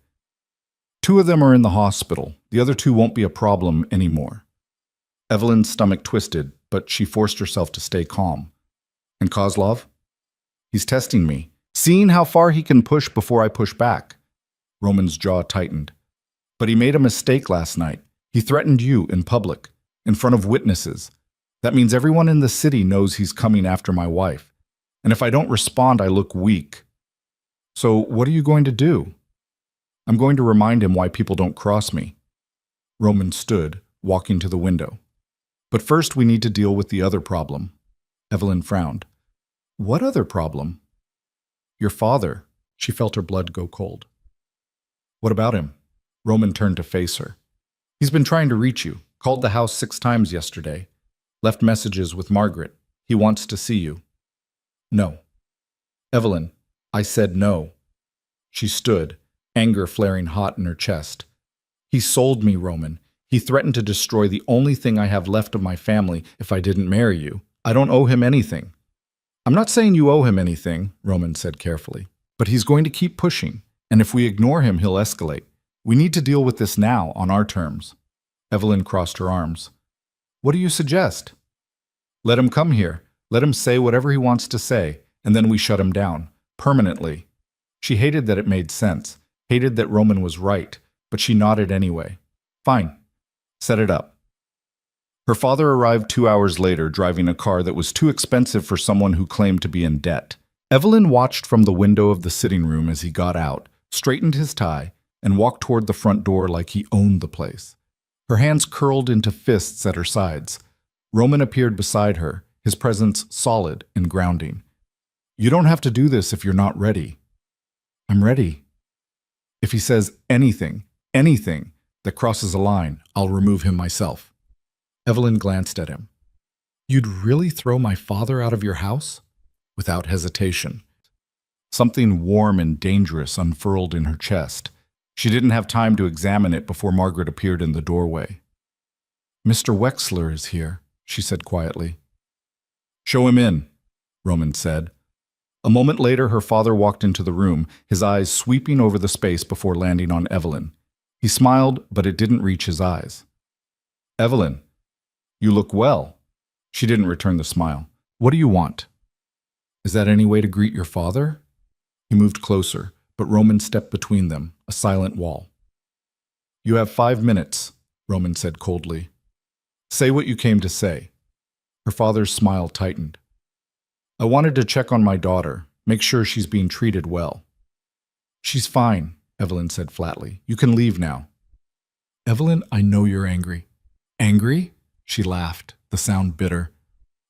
"2 of them are in the hospital. The other 2 won't be a problem anymore." Evelyn's stomach twisted, but she forced herself to stay calm. "And Kozlov?" "He's testing me, seeing how far he can push before I push back." Roman's jaw tightened. "But he made a mistake last night. He threatened you in public, in front of witnesses. That means everyone in the city knows he's coming after my wife. And if I don't respond, I look weak. So what are you going to do?" "I'm going to remind him why people don't cross me." Roman stood, walking to the window. "But first we need to deal with the other problem." Evelyn frowned. "What other problem?" "Your father." She felt her blood go cold. "What about him?" Roman turned to face her. "He's been trying to reach you. Called the house 6 times yesterday. Left messages with Margaret. He wants to see you." "No." "Evelyn, I said no." She stood, anger flaring hot in her chest. "He sold me, Roman. He threatened to destroy the only thing I have left of my family if I didn't marry you. I don't owe him anything." I'm not saying you owe him anything, Roman said carefully, but he's going to keep pushing, and if we ignore him, he'll escalate. We need to deal with this now, on our terms. Evelyn crossed her arms. What do you suggest? Let him come here. Let him say whatever he wants to say, and then we shut him down. Permanently. She hated that it made sense, hated that Roman was right, but she nodded anyway. Fine. Set it up. Her father arrived 2 hours later, driving a car that was too expensive for someone who claimed to be in debt. Evelyn watched from the window of the sitting room as he got out, straightened his tie, and walked toward the front door like he owned the place. Her hands curled into fists at her sides. Roman appeared beside her, his presence solid and grounding. You don't have to do this if you're not ready. I'm ready. If he says anything that crosses a line, I'll remove him myself. Evelyn glanced at him. You'd really throw my father out of your house? Without hesitation. Something warm and dangerous unfurled in her chest. She didn't have time to examine it before Margaret appeared in the doorway. Mr. Wexler is here, she said quietly. Show him in, Roman said. A moment later, her father walked into the room, his eyes sweeping over the space before landing on Evelyn. He smiled, but it didn't reach his eyes. Evelyn, you look well. She didn't return the smile. What do you want? Is that any way to greet your father? He moved closer, but Roman stepped between them, a silent wall. You have 5 minutes, Roman said coldly. Say what you came to say. Her father's smile tightened. I wanted to check on my daughter, make sure she's being treated well. She's fine, Evelyn said flatly. You can leave now. Evelyn, I know you're angry. Angry? She laughed, the sound bitter.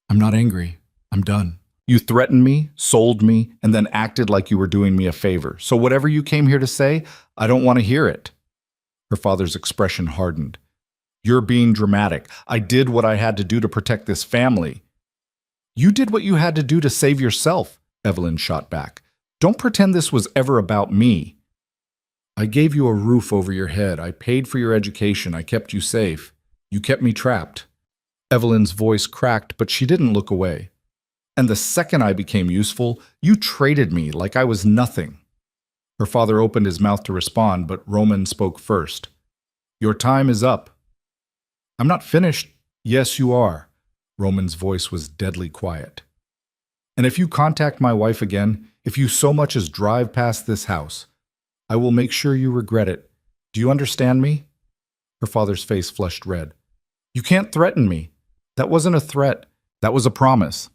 I'm not angry. I'm done. You threatened me, sold me, and then acted like you were doing me a favor. So whatever you came here to say, I don't want to hear it. Her father's expression hardened. You're being dramatic. I did what I had to do to protect this family. You did what you had to do to save yourself, Evelyn shot back. Don't pretend this was ever about me. I gave you a roof over your head. I paid for your education. I kept you safe. You kept me trapped. Evelyn's voice cracked, but she didn't look away. And the second I became useful, you traded me like I was nothing. Her father opened his mouth to respond, but Roman spoke first. Your time is up. I'm not finished. Yes, you are. Roman's voice was deadly quiet. And if you contact my wife again, if you so much as drive past this house, I will make sure you regret it. Do you understand me? Her father's face flushed red. You can't threaten me. That wasn't a threat. That was a promise.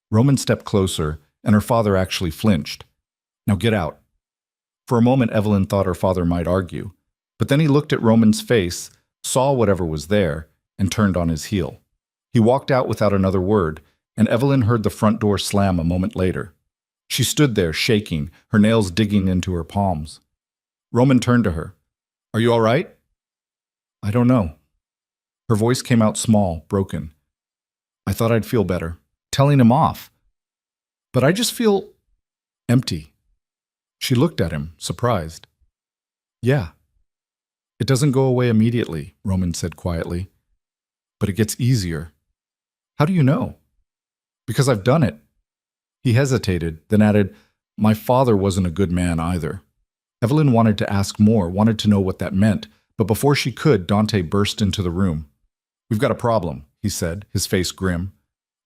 Roman stepped closer, and her father actually flinched. Now get out. For a moment, Evelyn thought her father might argue, but then he looked at Roman's face, saw whatever was there, and turned on his heel. He walked out without another word, and Evelyn heard the front door slam a moment later. She stood there, shaking, her nails digging into her palms. Roman turned to her. Are you all right? I don't know. Her voice came out small, broken. I thought I'd feel better, telling him off. But I just feel empty. She looked at him, surprised. Yeah. It doesn't go away immediately, Roman said quietly. But it gets easier. How do you know? Because I've done it. He hesitated, then added, My father wasn't a good man either. Evelyn wanted to ask more, wanted to know what that meant, but before she could, Dante burst into the room. We've got a problem, he said, his face grim.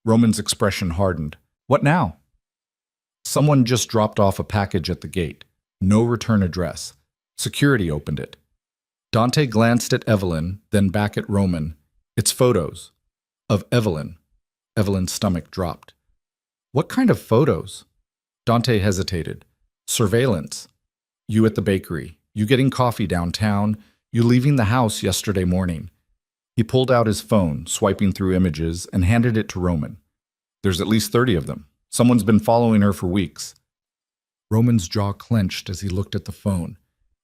Roman's expression hardened. What now? Someone just dropped off a package at the gate. No return address. Security opened it. Dante glanced at Evelyn, then back at Roman. It's photos. Of Evelyn. Evelyn's stomach dropped. What kind of photos? Dante hesitated. Surveillance. You at the bakery. You getting coffee downtown. You leaving the house yesterday morning. He pulled out his phone, swiping through images, and handed it to Roman. There's at least 30 of them. Someone's been following her for weeks. Roman's jaw clenched as he looked at the phone.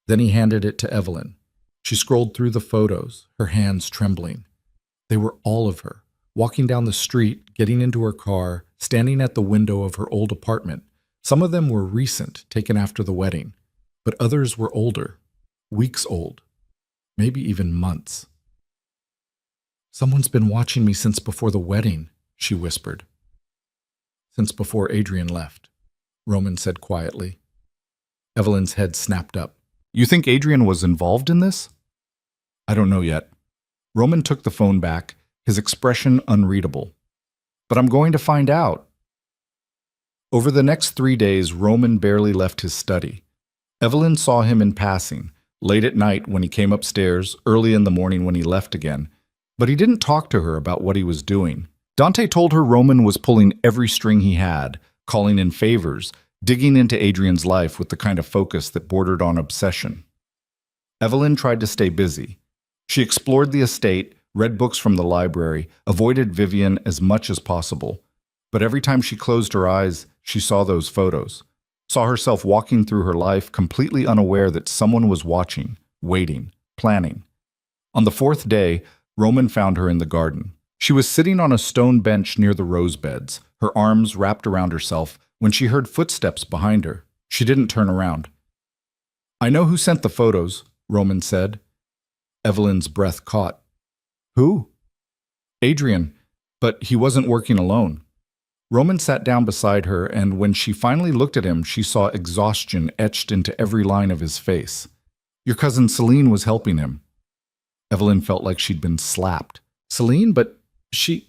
Then he handed it to Evelyn. She scrolled through the photos, her hands trembling. They were all of her, walking down the street, getting into her car, standing at the window of her old apartment. Some of them were recent, taken after the wedding, but others were older, weeks old, maybe even months. Someone's been watching me since before the wedding, she whispered. Since before Adrian left, Roman said quietly. Evelyn's head snapped up. You think Adrian was involved in this? I don't know yet. Roman took the phone back, his expression unreadable. But I'm going to find out. Over the next 3 days, Roman barely left his study. Evelyn saw him in passing, late at night when he came upstairs, early in the morning when he left again, but he didn't talk to her about what he was doing. Dante told her Roman was pulling every string he had, calling in favors, digging into Adrian's life with the kind of focus that bordered on obsession. Evelyn tried to stay busy. She explored the estate, read books from the library, avoided Vivian as much as possible. But every time she closed her eyes, she saw those photos, saw herself walking through her life completely unaware that someone was watching, waiting, planning. On the 4th day, Roman found her in the garden. She was sitting on a stone bench near the rose beds, her arms wrapped around herself, when she heard footsteps behind her. She didn't turn around. I know who sent the photos, Roman said. Evelyn's breath caught. Who? Adrian, but he wasn't working alone. Roman sat down beside her, and when she finally looked at him, she saw exhaustion etched into every line of his face. Your cousin Celine was helping him. Evelyn felt like she'd been slapped. Celine? But she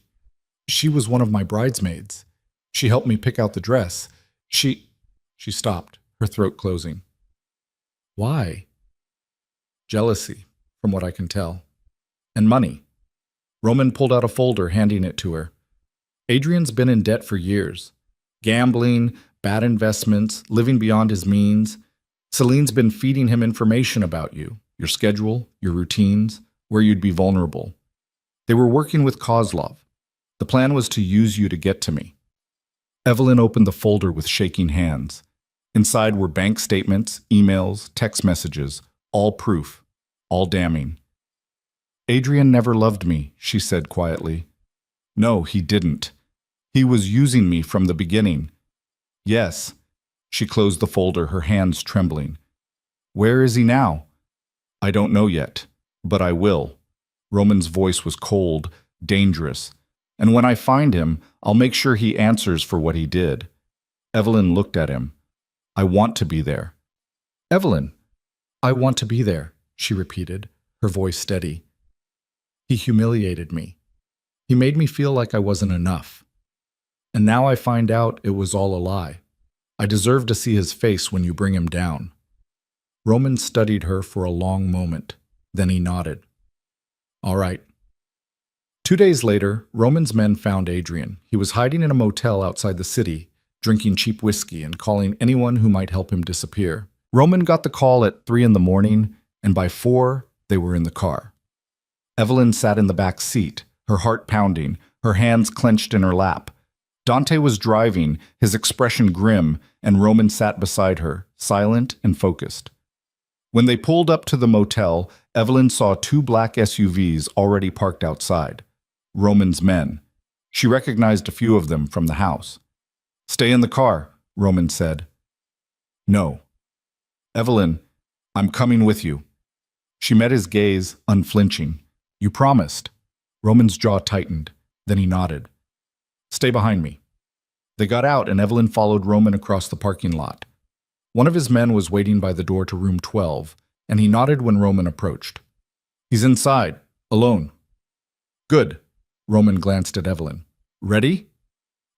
was one of my bridesmaids. She helped me pick out the dress. She stopped, her throat closing. Why? Jealousy, from what I can tell. And money. Roman pulled out a folder, handing it to her. Adrian's been in debt for years. Gambling, bad investments, living beyond his means. Celine's been feeding him information about you, your schedule, your routines, where you'd be vulnerable. They were working with Kozlov. The plan was to use you to get to me. Evelyn opened the folder with shaking hands. Inside were bank statements, emails, text messages, all proof, all damning. Adrian never loved me, she said quietly. No, he didn't. He was using me from the beginning. Yes. She closed the folder, her hands trembling. Where is he now? I don't know yet, but I will. Roman's voice was cold, dangerous. And when I find him, I'll make sure he answers for what he did. Evelyn looked at him. I want to be there. Evelyn, I want to be there, she repeated, her voice steady. He humiliated me. He made me feel like I wasn't enough. And now I find out it was all a lie. I deserve to see his face when you bring him down. Roman studied her for a long moment. Then he nodded. All right. 2 days later, Roman's men found Adrian. He was hiding in a motel outside the city, drinking cheap whiskey and calling anyone who might help him disappear. Roman got the call at 3 a.m, and by 4, they were in the car. Evelyn sat in the back seat, her heart pounding, her hands clenched in her lap. Dante was driving, his expression grim, and Roman sat beside her, silent and focused. When they pulled up to the motel, Evelyn saw 2 black SUVs already parked outside. Roman's men. She recognized a few of them from the house. Stay in the car, Roman said. No. Evelyn, I'm coming with you. She met his gaze, unflinching. You promised. Roman's jaw tightened. Then he nodded. Stay behind me. They got out, and Evelyn followed Roman across the parking lot. One of his men was waiting by the door to room 12, and he nodded when Roman approached. He's inside, alone. Good. Roman glanced at Evelyn. Ready?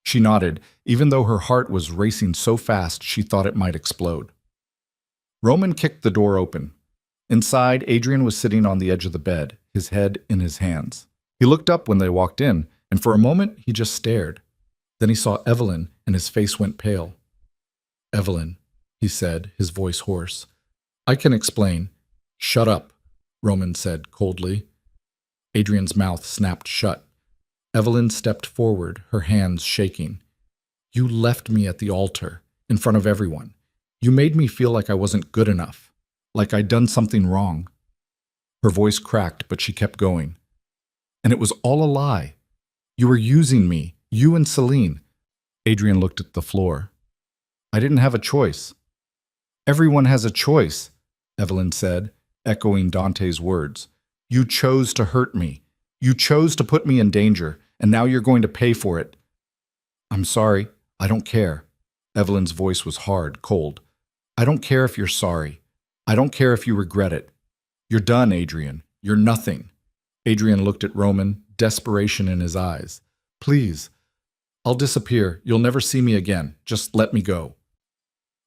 She nodded, even though her heart was racing so fast she thought it might explode. Roman kicked the door open. Inside, Adrian was sitting on the edge of the bed, his head in his hands. He looked up when they walked in, and for a moment he just stared. Then he saw Evelyn, and his face went pale. Evelyn, he said, his voice hoarse. I can explain. Shut up, Roman said coldly. Adrian's mouth snapped shut. Evelyn stepped forward, her hands shaking. You left me at the altar, in front of everyone. You made me feel like I wasn't good enough, like I'd done something wrong. Her voice cracked, but she kept going. And it was all a lie. You were using me, you and Celine. Adrian looked at the floor. I didn't have a choice. Everyone has a choice, Evelyn said, echoing Dante's words. You chose to hurt me. You chose to put me in danger, and now you're going to pay for it. I'm sorry. I don't care. Evelyn's voice was hard, cold. I don't care if you're sorry. I don't care if you regret it. You're done, Adrian. You're nothing. Adrian looked at Roman, desperation in his eyes. Please. I'll disappear. You'll never see me again. Just let me go.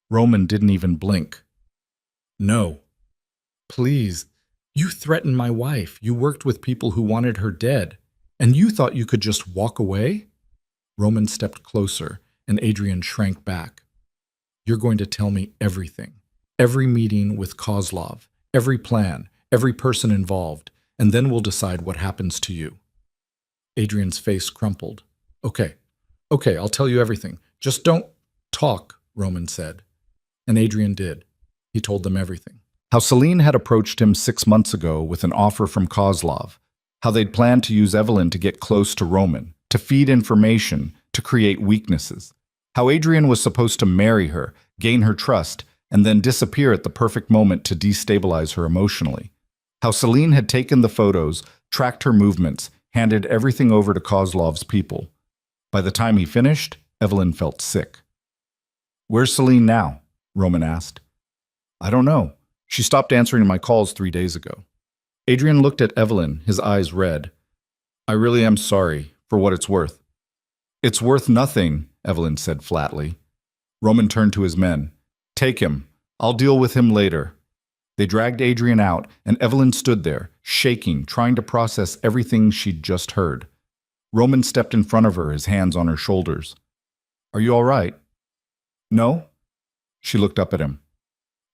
Roman didn't even blink. No. Please. You threatened my wife. You worked with people who wanted her dead. And you thought you could just walk away? Roman stepped closer, and Adrian shrank back. You're going to tell me everything. Every meeting with Kozlov, every plan, every person involved, and then we'll decide what happens to you. Adrian's face crumpled. Okay, I'll tell you everything. Just don't talk, Roman said. And Adrian did. He told them everything. How Celine had approached him 6 months ago with an offer from Kozlov. How they'd planned to use Evelyn to get close to Roman, to feed information, to create weaknesses. How Adrian was supposed to marry her, gain her trust, and then disappear at the perfect moment to destabilize her emotionally. How Celine had taken the photos, tracked her movements, handed everything over to Kozlov's people. By the time he finished, Evelyn felt sick. Where's Celine now? Roman asked. I don't know. She stopped answering my calls 3 days ago. Adrian looked at Evelyn, his eyes red. I really am sorry, for what it's worth. It's worth nothing, Evelyn said flatly. Roman turned to his men. Take him. I'll deal with him later. They dragged Adrian out, and Evelyn stood there, shaking, trying to process everything she'd just heard. Roman stepped in front of her, his hands on her shoulders. Are you all right? No? She looked up at him.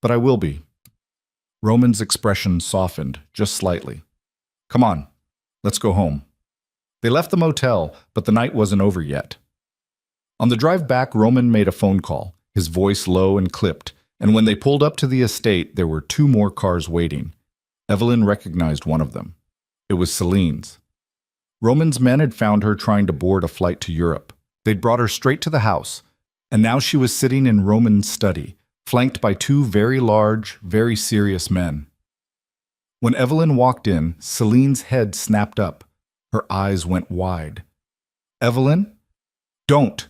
But I will be. Roman's expression softened, just slightly. Come on, let's go home. They left the motel, but the night wasn't over yet. On the drive back, Roman made a phone call, his voice low and clipped, and when they pulled up to the estate, there were 2 more cars waiting. Evelyn recognized one of them. It was Celine's. Roman's men had found her trying to board a flight to Europe. They'd brought her straight to the house, and now she was sitting in Roman's study, flanked by 2 very large, very serious men. When Evelyn walked in, Celine's head snapped up. Her eyes went wide. Evelyn? Don't!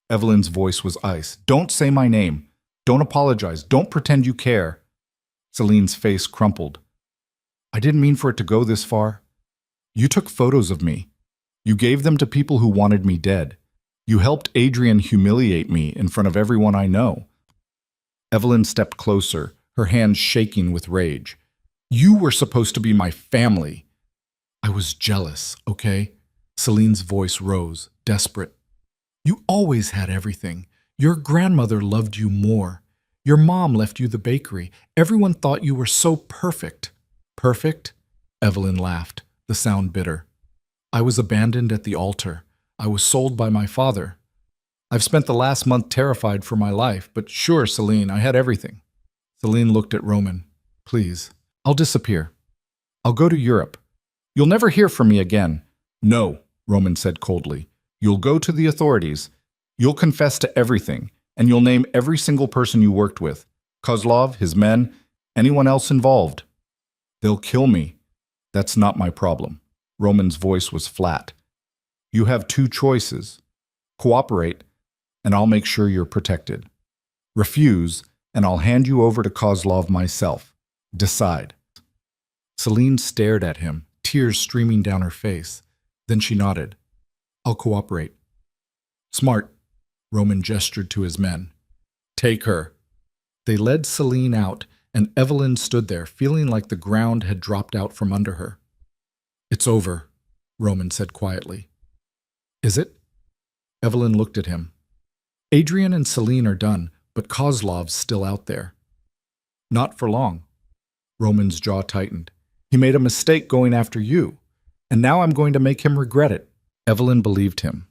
Evelyn's voice was ice. Don't say my name. Don't apologize. Don't pretend you care. Celine's face crumpled. I didn't mean for it to go this far. You took photos of me. You gave them to people who wanted me dead. You helped Adrian humiliate me in front of everyone I know. Evelyn stepped closer, her hands shaking with rage. You were supposed to be my family. I was jealous, okay? Celine's voice rose, desperate. You always had everything. Your grandmother loved you more. Your mom left you the bakery. Everyone thought you were so perfect. Perfect? Evelyn laughed, the sound bitter. I was abandoned at the altar. I was sold by my father. I've spent the last month terrified for my life, but sure, Celine, I had everything. Celine looked at Roman. Please, I'll disappear. I'll go to Europe. You'll never hear from me again. No, Roman said coldly. You'll go to the authorities. You'll confess to everything, and you'll name every single person you worked with. Kozlov, his men, anyone else involved. They'll kill me. That's not my problem. Roman's voice was flat. You have 2 choices. Cooperate, and I'll make sure you're protected. Refuse, and I'll hand you over to Kozlov myself. Decide. Celine stared at him, tears streaming down her face. Then she nodded. I'll cooperate. Smart. Roman gestured to his men. Take her. They led Celine out, and Evelyn stood there, feeling like the ground had dropped out from under her. It's over, Roman said quietly. Is it? Evelyn looked at him. Adrian and Celine are done, but Kozlov's still out there. Not for long. Roman's jaw tightened. He made a mistake going after you, and now I'm going to make him regret it. Evelyn believed him.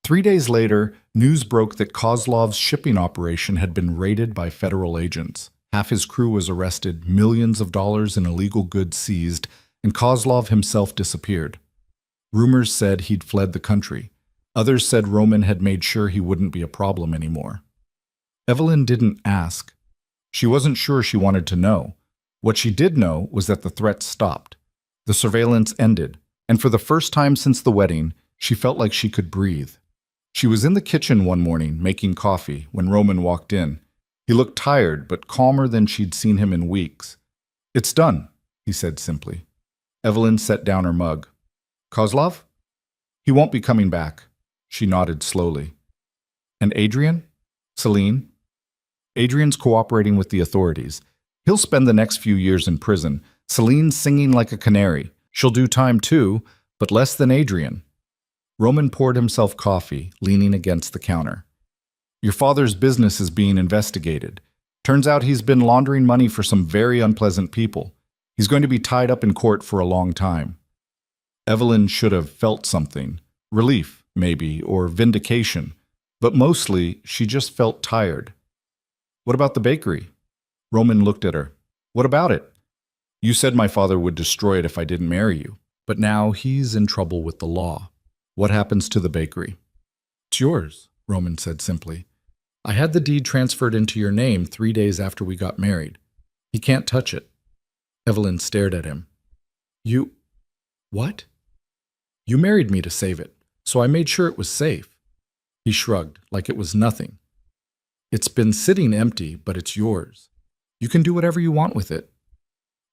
3 days later, news broke that Kozlov's shipping operation had been raided by federal agents. Half his crew was arrested, millions of dollars in illegal goods seized, and Kozlov himself disappeared. Rumors said he'd fled the country. Others said Roman had made sure he wouldn't be a problem anymore. Evelyn didn't ask. She wasn't sure she wanted to know. What she did know was that the threats stopped. The surveillance ended, and for the first time since the wedding, she felt like she could breathe. She was in the kitchen one morning making coffee when Roman walked in. He looked tired, but calmer than she'd seen him in weeks. "It's done," he said simply. Evelyn set down her mug. "Kozlov? He won't be coming back." She nodded slowly. "And Adrian? Celine?" "Adrian's cooperating with the authorities. He'll spend the next few years in prison. Celine's singing like a canary. She'll do time too, but less than Adrian." Roman poured himself coffee, leaning against the counter. "Your father's business is being investigated. Turns out he's been laundering money for some very unpleasant people. He's going to be tied up in court for a long time." Evelyn should have felt something. Relief, maybe, or vindication. But mostly, she just felt tired. "What about the bakery?" Roman looked at her. "What about it? You said my father would destroy it if I didn't marry you. But now he's in trouble with the law. What happens to the bakery?" "It's yours," Roman said simply. "I had the deed transferred into your name 3 days after we got married. He can't touch it." Evelyn stared at him. "You... what?" "You married me to save it, so I made sure it was safe." He shrugged, like it was nothing. "It's been sitting empty, but it's yours. You can do whatever you want with it."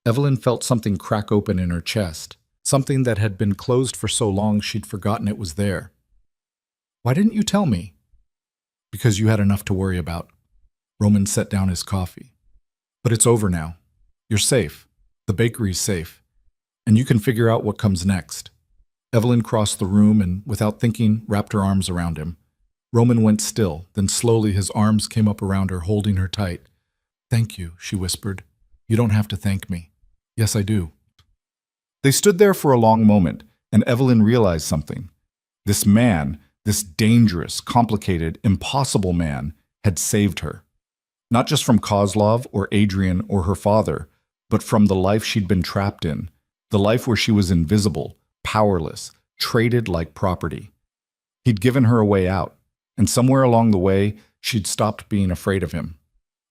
Evelyn felt something crack open in her chest, something that had been closed for so long she'd forgotten it was there. "Why didn't you tell me?" "Because you had enough to worry about." Roman set down his coffee. "But it's over now. You're safe. The bakery's safe. And you can figure out what comes next." Evelyn crossed the room and, without thinking, wrapped her arms around him. Roman went still, then slowly his arms came up around her, holding her tight. "Thank you," she whispered. "You don't have to thank me." "Yes, I do." They stood there for a long moment, and Evelyn realized something. This man, this dangerous, complicated, impossible man, had saved her. Not just from Kozlov or Adrian or her father, but from the life she'd been trapped in, the life where she was invisible, powerless, traded like property. He'd given her a way out, and somewhere along the way, she'd stopped being afraid of him.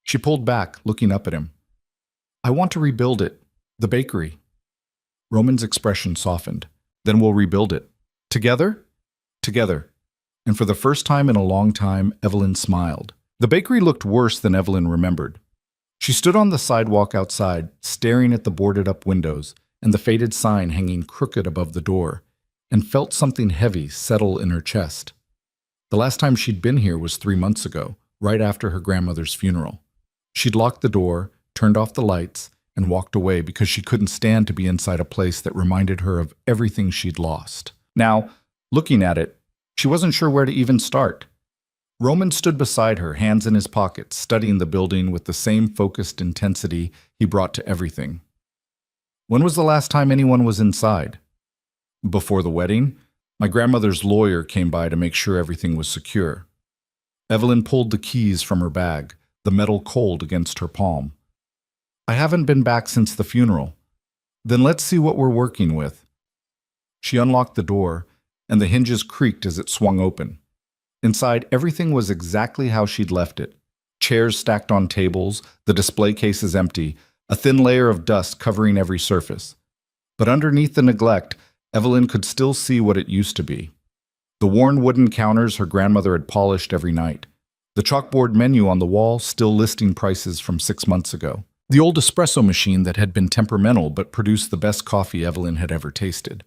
She pulled back, looking up at him. "I want to rebuild it, the bakery." Roman's expression softened. "Then we'll rebuild it. Together?" "Together." And for the first time in a long time, Evelyn smiled. The bakery looked worse than Evelyn remembered. She stood on the sidewalk outside, staring at the boarded-up windows and the faded sign hanging crooked above the door, and felt something heavy settle in her chest. The last time she'd been here was 3 months ago, right after her grandmother's funeral. She'd locked the door, turned off the lights, and walked away because she couldn't stand to be inside a place that reminded her of everything she'd lost. Now, looking at it, she wasn't sure where to even start. Roman stood beside her, hands in his pockets, studying the building with the same focused intensity he brought to everything. "When was the last time anyone was inside?" "Before the wedding. My grandmother's lawyer came by to make sure everything was secure." Evelyn pulled the keys from her bag, the metal cold against her palm. "I haven't been back since the funeral." "Then let's see what we're working with." She unlocked the door, and the hinges creaked as it swung open. Inside, everything was exactly how she'd left it. Chairs stacked on tables, the display cases empty, a thin layer of dust covering every surface. But underneath the neglect, Evelyn could still see what it used to be. The worn wooden counters her grandmother had polished every night. The chalkboard menu on the wall still listing prices from 6 months ago. The old espresso machine that had been temperamental but produced the best coffee Evelyn had ever tasted.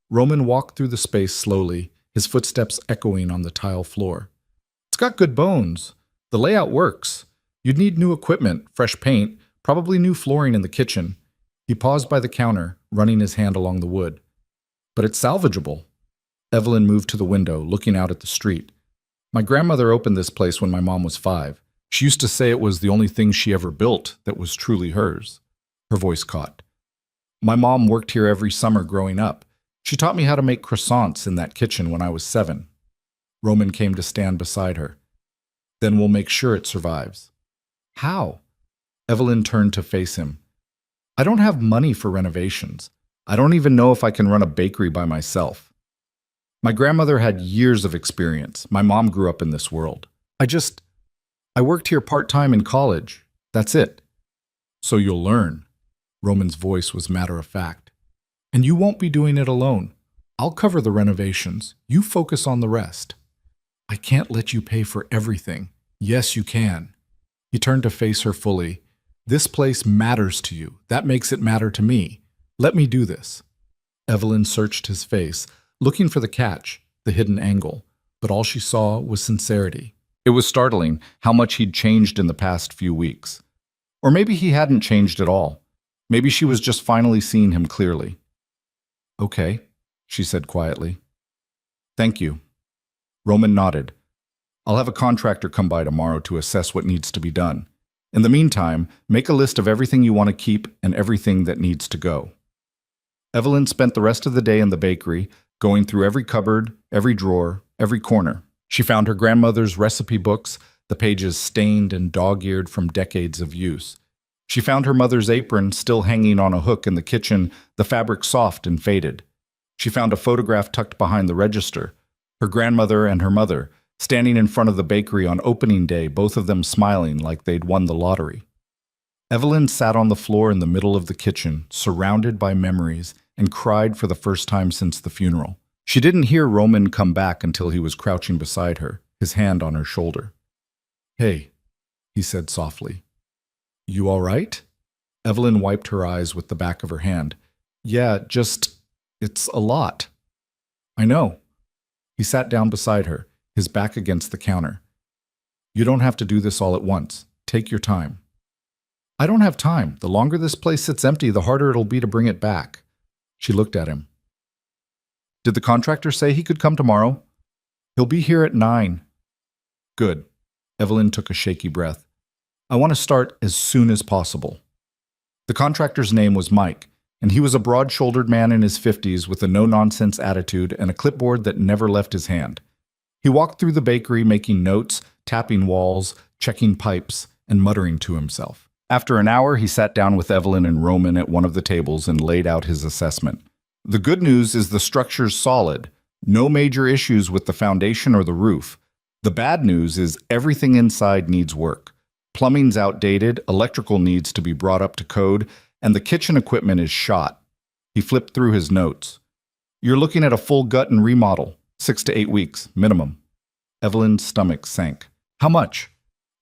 Roman walked through the space slowly, his footsteps echoing on the tile floor. "It's got good bones. The layout works. You'd need new equipment, fresh paint, probably new flooring in the kitchen." He paused by the counter, running his hand along the wood. "But it's salvageable." Evelyn moved to the window, looking out at the street. "My grandmother opened this place when my mom was 5. She used to say it was the only thing she ever built that was truly hers." Her voice caught. "My mom worked here every summer growing up. She taught me how to make croissants in that kitchen when I was 7. Roman came to stand beside her. "Then we'll make sure it survives." "How?" Evelyn turned to face him. "I don't have money for renovations. I don't even know if I can run a bakery by myself. My grandmother had years of experience. My mom grew up in this world. I worked here part-time in college. That's it." "So you'll learn." Roman's voice was matter-of-fact. "And you won't be doing it alone. I'll cover the renovations. You focus on the rest." I can't let you pay for everything. Yes, you can. He turned to face her fully. This place matters to you. That makes it matter to me. Let me do this. Evelyn searched his face, looking for the catch, the hidden angle, but all she saw was sincerity. It was startling how much he'd changed in the past few weeks. Or maybe he hadn't changed at all. Maybe she was just finally seeing him clearly. Okay, she said quietly. Thank you. Roman nodded. I'll have a contractor come by tomorrow to assess what needs to be done. In the meantime, make a list of everything you want to keep and everything that needs to go. Evelyn spent the rest of the day in the bakery, going through every cupboard, every drawer, every corner. She found her grandmother's recipe books, the pages stained and dog-eared from decades of use. She found her mother's apron still hanging on a hook in the kitchen, the fabric soft and faded. She found a photograph tucked behind the register, her grandmother and her mother, standing in front of the bakery on opening day, both of them smiling like they'd won the lottery. Evelyn sat on the floor in the middle of the kitchen, surrounded by memories, and cried for the first time since the funeral. She didn't hear Roman come back until he was crouching beside her, his hand on her shoulder. Hey, he said softly. You all right? Evelyn wiped her eyes with the back of her hand. Yeah, it's a lot. I know. He sat down beside her, his back against the counter. You don't have to do this all at once. Take your time. I don't have time. The longer this place sits empty, the harder it'll be to bring it back. She looked at him. Did the contractor say he could come tomorrow? He'll be here at 9. Good. Evelyn took a shaky breath. I want to start as soon as possible. The contractor's name was Mike, and he was a broad-shouldered man in his 50s with a no-nonsense attitude and a clipboard that never left his hand. He walked through the bakery making notes, tapping walls, checking pipes, and muttering to himself. After an hour, he sat down with Evelyn and Roman at one of the tables and laid out his assessment. The good news is the structure's solid. No major issues with the foundation or the roof. The bad news is everything inside needs work. Plumbing's outdated, electrical needs to be brought up to code, and the kitchen equipment is shot. He flipped through his notes. You're looking at a full gut and remodel, 6 to 8 weeks, minimum. Evelyn's stomach sank. How much?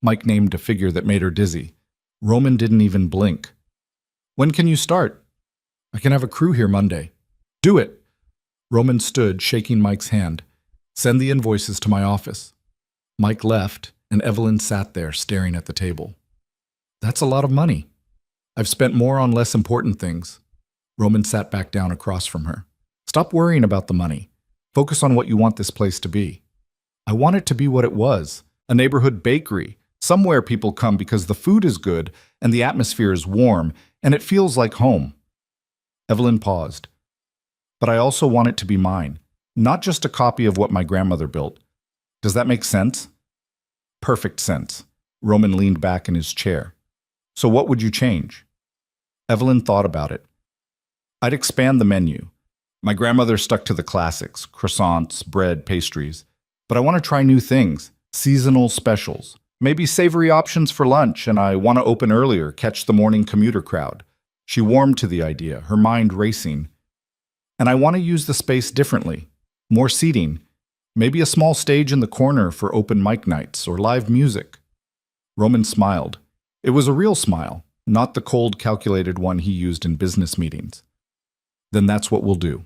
Mike named a figure that made her dizzy. Roman didn't even blink. When can you start? I can have a crew here Monday. Do it! Roman stood, shaking Mike's hand. Send the invoices to my office. Mike left, and Evelyn sat there staring at the table. That's a lot of money. I've spent more on less important things. Roman sat back down across from her. Stop worrying about the money. Focus on what you want this place to be. I want it to be what it was, a neighborhood bakery, somewhere people come because the food is good and the atmosphere is warm and it feels like home. Evelyn paused. But I also want it to be mine, not just a copy of what my grandmother built. Does that make sense? Perfect sense. Roman leaned back in his chair. So what would you change? Evelyn thought about it. I'd expand the menu. My grandmother stuck to the classics, croissants, bread, pastries. But I want to try new things, seasonal specials, maybe savory options for lunch, and I want to open earlier, catch the morning commuter crowd. She warmed to the idea, her mind racing. And I want to use the space differently. More seating, maybe a small stage in the corner for open mic nights or live music. Roman smiled. It was a real smile, not the cold, calculated one he used in business meetings. Then that's what we'll do.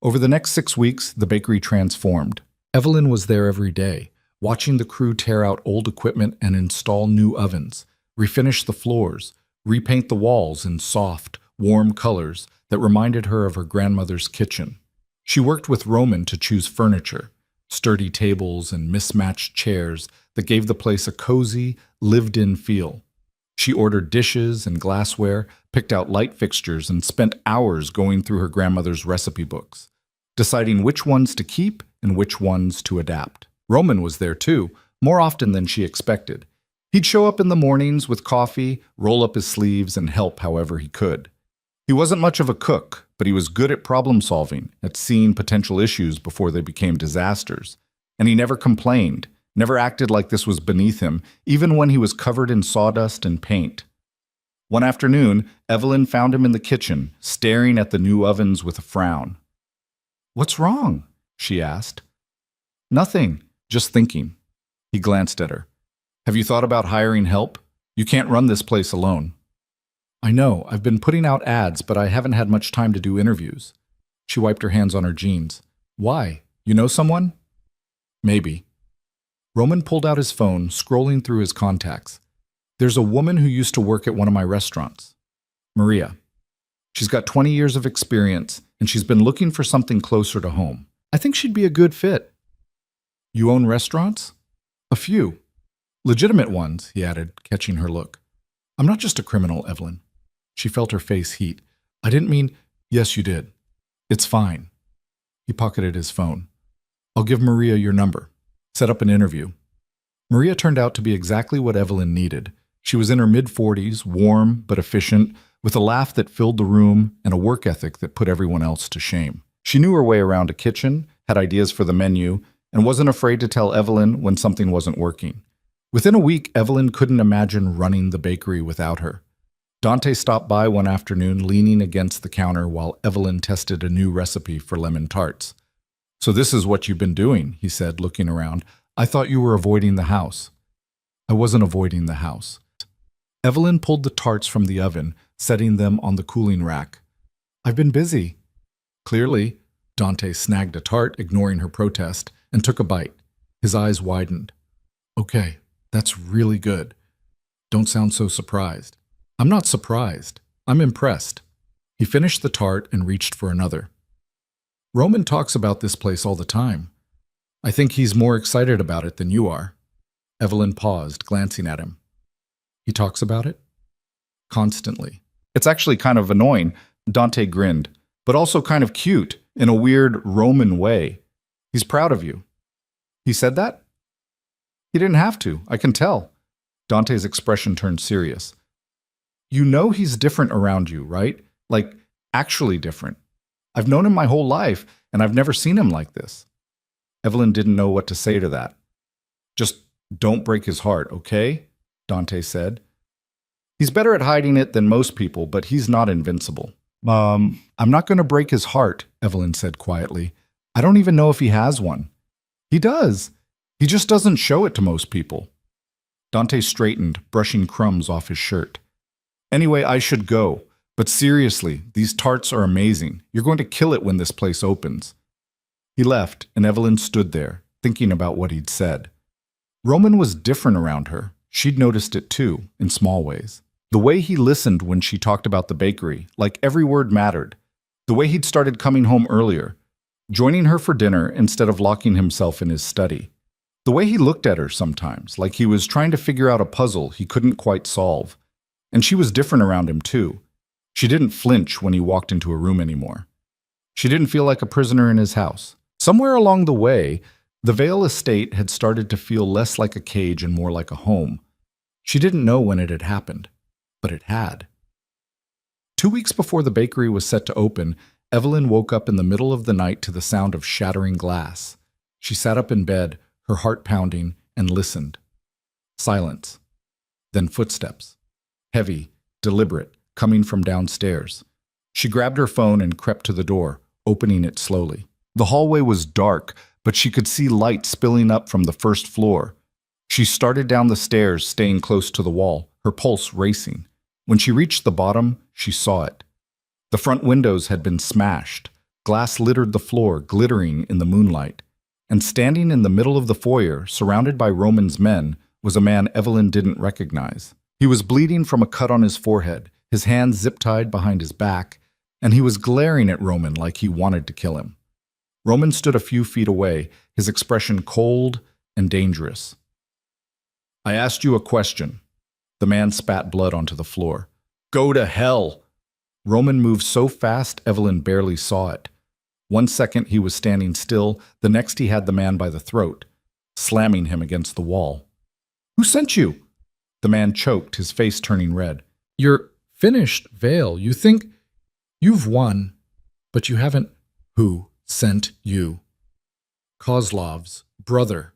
Over the next 6 weeks, the bakery transformed. Evelyn was there every day, watching the crew tear out old equipment and install new ovens, refinish the floors, repaint the walls in soft, warm colors that reminded her of her grandmother's kitchen. She worked with Roman to choose furniture, sturdy tables and mismatched chairs that gave the place a cozy, lived-in feel. She ordered dishes and glassware, picked out light fixtures, and spent hours going through her grandmother's recipe books, deciding which ones to keep and which ones to adapt. Roman was there too, more often than she expected. He'd show up in the mornings with coffee, roll up his sleeves, and help however he could. He wasn't much of a cook, but he was good at problem solving, at seeing potential issues before they became disasters. And he never complained, never acted like this was beneath him, even when he was covered in sawdust and paint. One afternoon, Evelyn found him in the kitchen, staring at the new ovens with a frown. "What's wrong?" she asked. "Nothing. Just thinking. He glanced at her. Have you thought about hiring help? You can't run this place alone. I know, I've been putting out ads, but I haven't had much time to do interviews. She wiped her hands on her jeans. Why? You know someone? Maybe. Roman pulled out his phone, scrolling through his contacts. There's a woman who used to work at one of my restaurants. Maria. She's got 20 years of experience, and she's been looking for something closer to home. I think she'd be a good fit. You own restaurants? A few. Legitimate ones, he added, catching her look. I'm not just a criminal, Evelyn. She felt her face heat. I didn't mean, yes, you did. It's fine. He pocketed his phone. I'll give Maria your number. Set up an interview. Maria turned out to be exactly what Evelyn needed. She was in her mid-40s, warm but efficient, with a laugh that filled the room and a work ethic that put everyone else to shame. She knew her way around a kitchen, had ideas for the menu, and wasn't afraid to tell Evelyn when something wasn't working. Within a week, Evelyn couldn't imagine running the bakery without her. Dante stopped by one afternoon, leaning against the counter while Evelyn tested a new recipe for lemon tarts. So this is what you've been doing, he said, looking around. I thought you were avoiding the house. I wasn't avoiding the house. Evelyn pulled the tarts from the oven, setting them on the cooling rack. I've been busy. Clearly, Dante snagged a tart, ignoring her protest, and took a bite. His eyes widened. Okay, that's really good. Don't sound so surprised. I'm not surprised. I'm impressed. He finished the tart and reached for another. Roman talks about this place all the time. I think he's more excited about it than you are. Evelyn paused, glancing at him. He talks about it? Constantly. It's actually kind of annoying, Dante grinned, but also kind of cute, in a weird Roman way. He's proud of you. He said that? He didn't have to, I can tell. Dante's expression turned serious. You know he's different around you, right? Like, actually different. I've known him my whole life, and I've never seen him like this. Evelyn didn't know what to say to that. Just don't break his heart, okay? Dante said. He's better at hiding it than most people, but he's not invincible. I'm not going to break his heart, Evelyn said quietly. I don't even know if he has one. He does. He just doesn't show it to most people. Dante straightened, brushing crumbs off his shirt. Anyway, I should go. But seriously, these tarts are amazing. You're going to kill it when this place opens. He left, and Evelyn stood there, thinking about what he'd said. Roman was different around her. She'd noticed it too, in small ways. The way he listened when she talked about the bakery, like every word mattered. The way he'd started coming home earlier, joining her for dinner instead of locking himself in his study. The way he looked at her sometimes, like he was trying to figure out a puzzle he couldn't quite solve. And she was different around him too. She didn't flinch when he walked into a room anymore. She didn't feel like a prisoner in his house. Somewhere along the way, the Vale estate had started to feel less like a cage and more like a home. She didn't know when it had happened, but it had. 2 weeks before the bakery was set to open, Evelyn woke up in the middle of the night to the sound of shattering glass. She sat up in bed, her heart pounding, and listened. Silence. Then footsteps. Heavy, deliberate, coming from downstairs. She grabbed her phone and crept to the door, opening it slowly. The hallway was dark, but she could see light spilling up from the first floor. She started down the stairs, staying close to the wall, her pulse racing. When she reached the bottom, she saw it. The front windows had been smashed. Glass littered the floor, glittering in the moonlight. And standing in the middle of the foyer, surrounded by Roman's men, was a man Evelyn didn't recognize. He was bleeding from a cut on his forehead, his hands zip-tied behind his back, and he was glaring at Roman like he wanted to kill him. Roman stood a few feet away, his expression cold and dangerous. I asked you a question. The man spat blood onto the floor. Go to hell! Roman moved so fast Evelyn barely saw it. 1 second he was standing still, the next he had the man by the throat, slamming him against the wall. Who sent you? The man choked, his face turning red. You're finished, Vale. You think you've won, but you haven't. Who sent you? Kozlov's brother.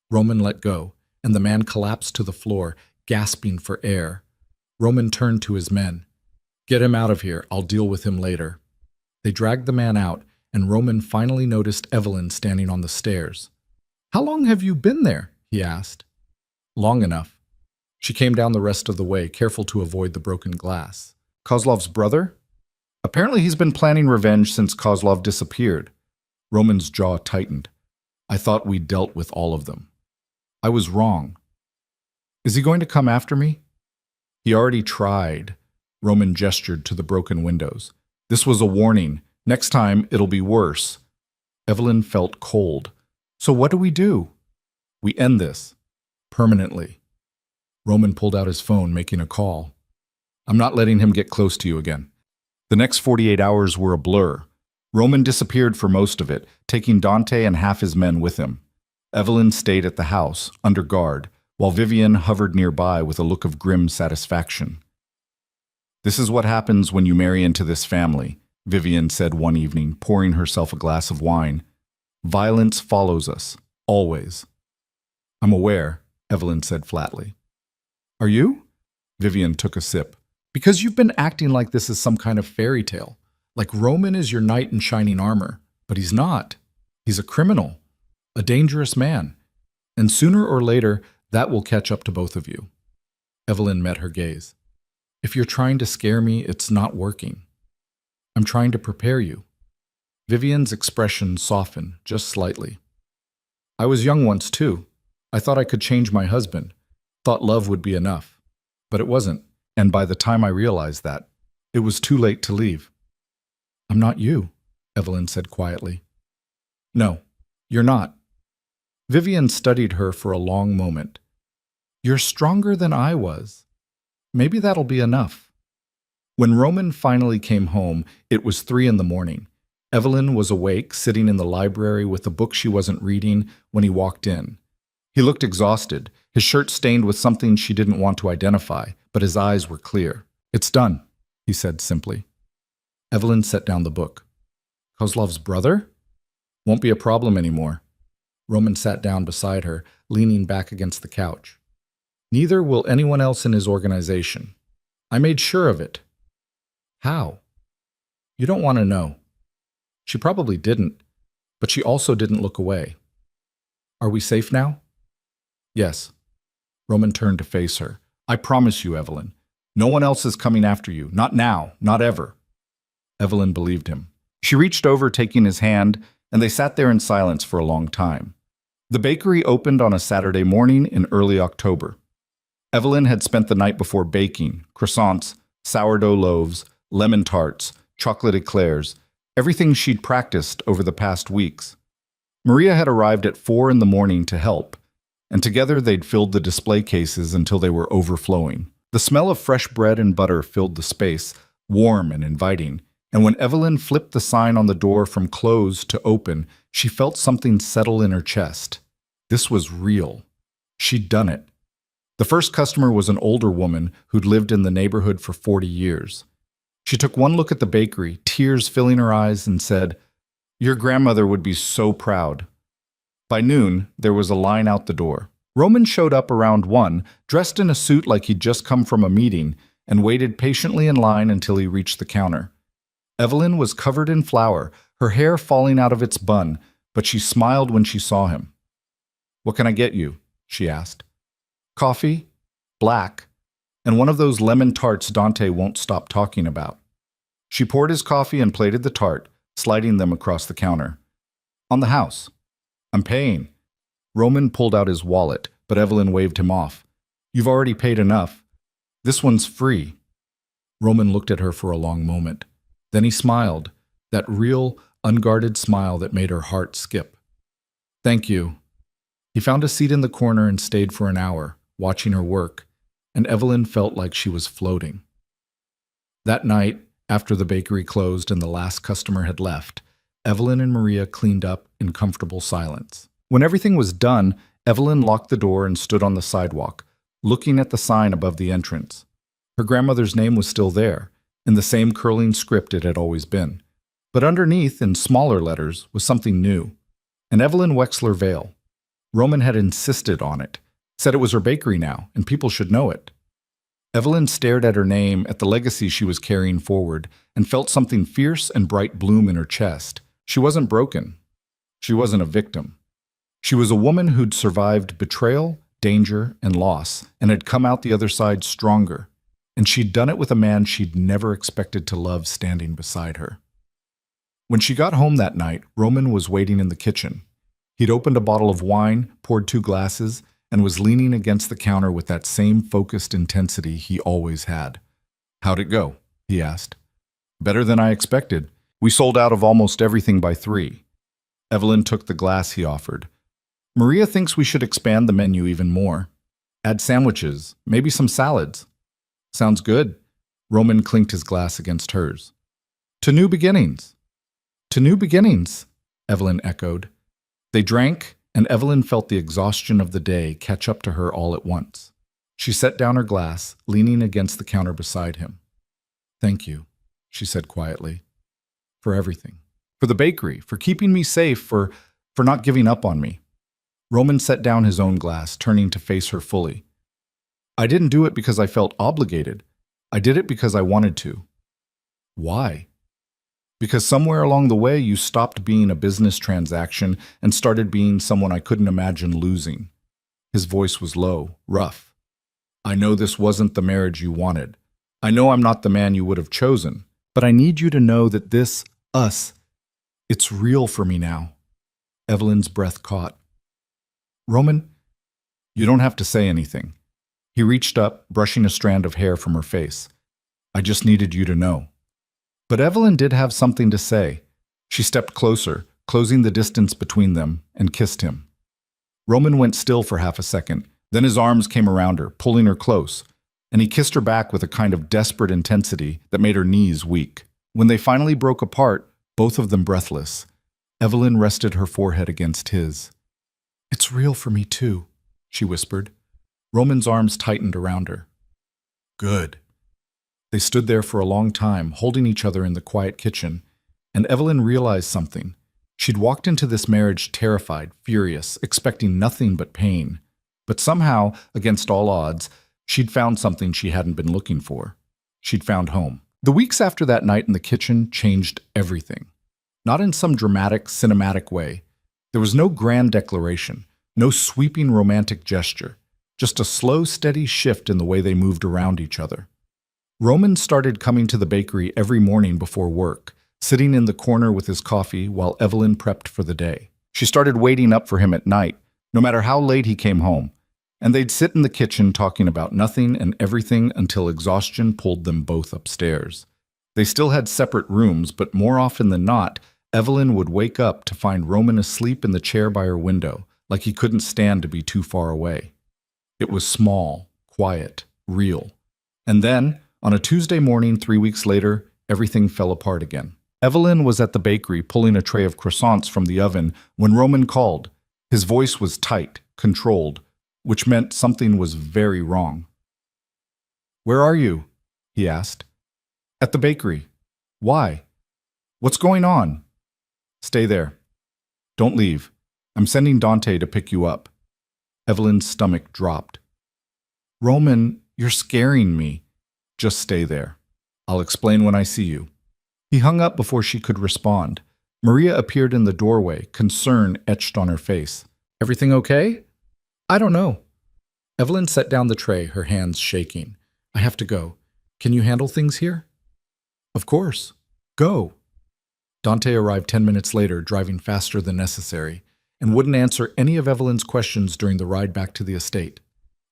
Roman let go, and the man collapsed to the floor, gasping for air. Roman turned to his men. Get him out of here. I'll deal with him later. They dragged the man out, and Roman finally noticed Evelyn standing on the stairs. How long have you been there? He asked. Long enough. She came down the rest of the way, careful to avoid the broken glass. Kozlov's brother? Apparently he's been planning revenge since Kozlov disappeared. Roman's jaw tightened. I thought we dealt with all of them. I was wrong. Is he going to come after me? He already tried. Roman gestured to the broken windows. This was a warning. Next time, it'll be worse. Evelyn felt cold. So what do we do? We end this. Permanently. Roman pulled out his phone, making a call. I'm not letting him get close to you again. The next 48 hours were a blur. Roman disappeared for most of it, taking Dante and half his men with him. Evelyn stayed at the house, under guard, while Vivian hovered nearby with a look of grim satisfaction. This is what happens when you marry into this family, Vivian said one evening, pouring herself a glass of wine. Violence follows us, always. I'm aware, Evelyn said flatly. Are you? Vivian took a sip. Because you've been acting like this is some kind of fairy tale. Like Roman is your knight in shining armor. But he's not. He's a criminal. A dangerous man. And sooner or later, that will catch up to both of you. Evelyn met her gaze. If you're trying to scare me, it's not working. I'm trying to prepare you. Vivian's expression softened, just slightly. I was young once, too. I thought I could change my husband. Thought love would be enough. But it wasn't. And by the time I realized that, it was too late to leave. I'm not you, Evelyn said quietly. No, you're not. Vivian studied her for a long moment. You're stronger than I was. Maybe that'll be enough. When Roman finally came home, it was 3 a.m. Evelyn was awake, sitting in the library with a book she wasn't reading when he walked in. He looked exhausted, his shirt stained with something she didn't want to identify, but his eyes were clear. It's done, he said simply. Evelyn set down the book. Kozlov's brother? Won't be a problem anymore. Roman sat down beside her, leaning back against the couch. Neither will anyone else in his organization. I made sure of it. How? You don't want to know. She probably didn't, but she also didn't look away. Are we safe now? Yes. Roman turned to face her. I promise you, Evelyn. No one else is coming after you. Not now. Not ever. Evelyn believed him. She reached over, taking his hand, and they sat there in silence for a long time. The bakery opened on a Saturday morning in early October. Evelyn had spent the night before baking, croissants, sourdough loaves, lemon tarts, chocolate eclairs, everything she'd practiced over the past weeks. Maria had arrived at 4 a.m. to help, and together they'd filled the display cases until they were overflowing. The smell of fresh bread and butter filled the space, warm and inviting, and when Evelyn flipped the sign on the door from closed to open, she felt something settle in her chest. This was real. She'd done it. The first customer was an older woman who'd lived in the neighborhood for 40 years. She took one look at the bakery, tears filling her eyes, and said, "Your grandmother would be so proud." By noon, there was a line out the door. Roman showed up around 1, dressed in a suit like he'd just come from a meeting, and waited patiently in line until he reached the counter. Evelyn was covered in flour, her hair falling out of its bun, but she smiled when she saw him. "What can I get you?" she asked. "Coffee, black, and one of those lemon tarts Dante won't stop talking about." She poured his coffee and plated the tart, sliding them across the counter. "On the house." "I'm paying." Roman pulled out his wallet, but Evelyn waved him off. "You've already paid enough. This one's free." Roman looked at her for a long moment. Then he smiled, that real, unguarded smile that made her heart skip. "Thank you." He found a seat in the corner and stayed for an hour, watching her work, and Evelyn felt like she was floating. That night, after the bakery closed and the last customer had left, Evelyn and Maria cleaned up in comfortable silence. When everything was done, Evelyn locked the door and stood on the sidewalk, looking at the sign above the entrance. Her grandmother's name was still there, in the same curling script it had always been. But underneath, in smaller letters, was something new. An Evelyn Wexler veil. Roman had insisted on it, said it was her bakery now, and people should know it. Evelyn stared at her name, at the legacy she was carrying forward, and felt something fierce and bright bloom in her chest. She wasn't broken. She wasn't a victim. She was a woman who'd survived betrayal, danger, and loss, and had come out the other side stronger. And she'd done it with a man she'd never expected to love standing beside her. When she got home that night, Roman was waiting in the kitchen. He'd opened a bottle of wine, poured 2 glasses, and was leaning against the counter with that same focused intensity he always had. "How'd it go?" he asked. "Better than I expected. We sold out of almost everything by 3. Evelyn took the glass he offered. "Maria thinks we should expand the menu even more. Add sandwiches, maybe some salads." "Sounds good." Roman clinked his glass against hers. "To new beginnings." "To new beginnings," Evelyn echoed. They drank, and Evelyn felt the exhaustion of the day catch up to her all at once. She set down her glass, leaning against the counter beside him. "Thank you," she said quietly, "for everything. For the bakery, for keeping me safe, for not giving up on me." Roman set down his own glass, turning to face her fully. "I didn't do it because I felt obligated. I did it because I wanted to." "Why?" "Because somewhere along the way you stopped being a business transaction and started being someone I couldn't imagine losing." His voice was low, rough. "I know this wasn't the marriage you wanted. I know I'm not the man you would have chosen. But I need you to know that this, us, it's real for me now." Evelyn's breath caught. "Roman, you don't have to say anything." He reached up, brushing a strand of hair from her face. "I just needed you to know." But Evelyn did have something to say. She stepped closer, closing the distance between them, and kissed him. Roman went still for half a second. Then his arms came around her, pulling her close, and he kissed her back with a kind of desperate intensity that made her knees weak. When they finally broke apart, both of them breathless, Evelyn rested her forehead against his. "It's real for me too," she whispered. Roman's arms tightened around her. "Good." They stood there for a long time, holding each other in the quiet kitchen, and Evelyn realized something. She'd walked into this marriage terrified, furious, expecting nothing but pain. But somehow, against all odds, she'd found something she hadn't been looking for. She'd found home. The weeks after that night in the kitchen changed everything. Not in some dramatic, cinematic way. There was no grand declaration, no sweeping romantic gesture, just a slow, steady shift in the way they moved around each other. Roman started coming to the bakery every morning before work, sitting in the corner with his coffee while Evelyn prepped for the day. She started waiting up for him at night, no matter how late he came home, and they'd sit in the kitchen talking about nothing and everything until exhaustion pulled them both upstairs. They still had separate rooms, but more often than not, Evelyn would wake up to find Roman asleep in the chair by her window, like he couldn't stand to be too far away. It was small, quiet, real. And then, on a Tuesday morning 3 weeks later, everything fell apart again. Evelyn was at the bakery pulling a tray of croissants from the oven when Roman called. His voice was tight, controlled, which meant something was very wrong. "Where are you?" he asked. "At the bakery." "Why?" "What's going on?" "Stay there. Don't leave. I'm sending Dante to pick you up." Evelyn's stomach dropped. "Roman, you're scaring me." "Just stay there. I'll explain when I see you." He hung up before she could respond. Maria appeared in the doorway, concern etched on her face. "Everything okay?" "I don't know." Evelyn set down the tray, her hands shaking. "I have to go. Can you handle things here?" "Of course. Go." Dante arrived 10 minutes later, driving faster than necessary, and wouldn't answer any of Evelyn's questions during the ride back to the estate.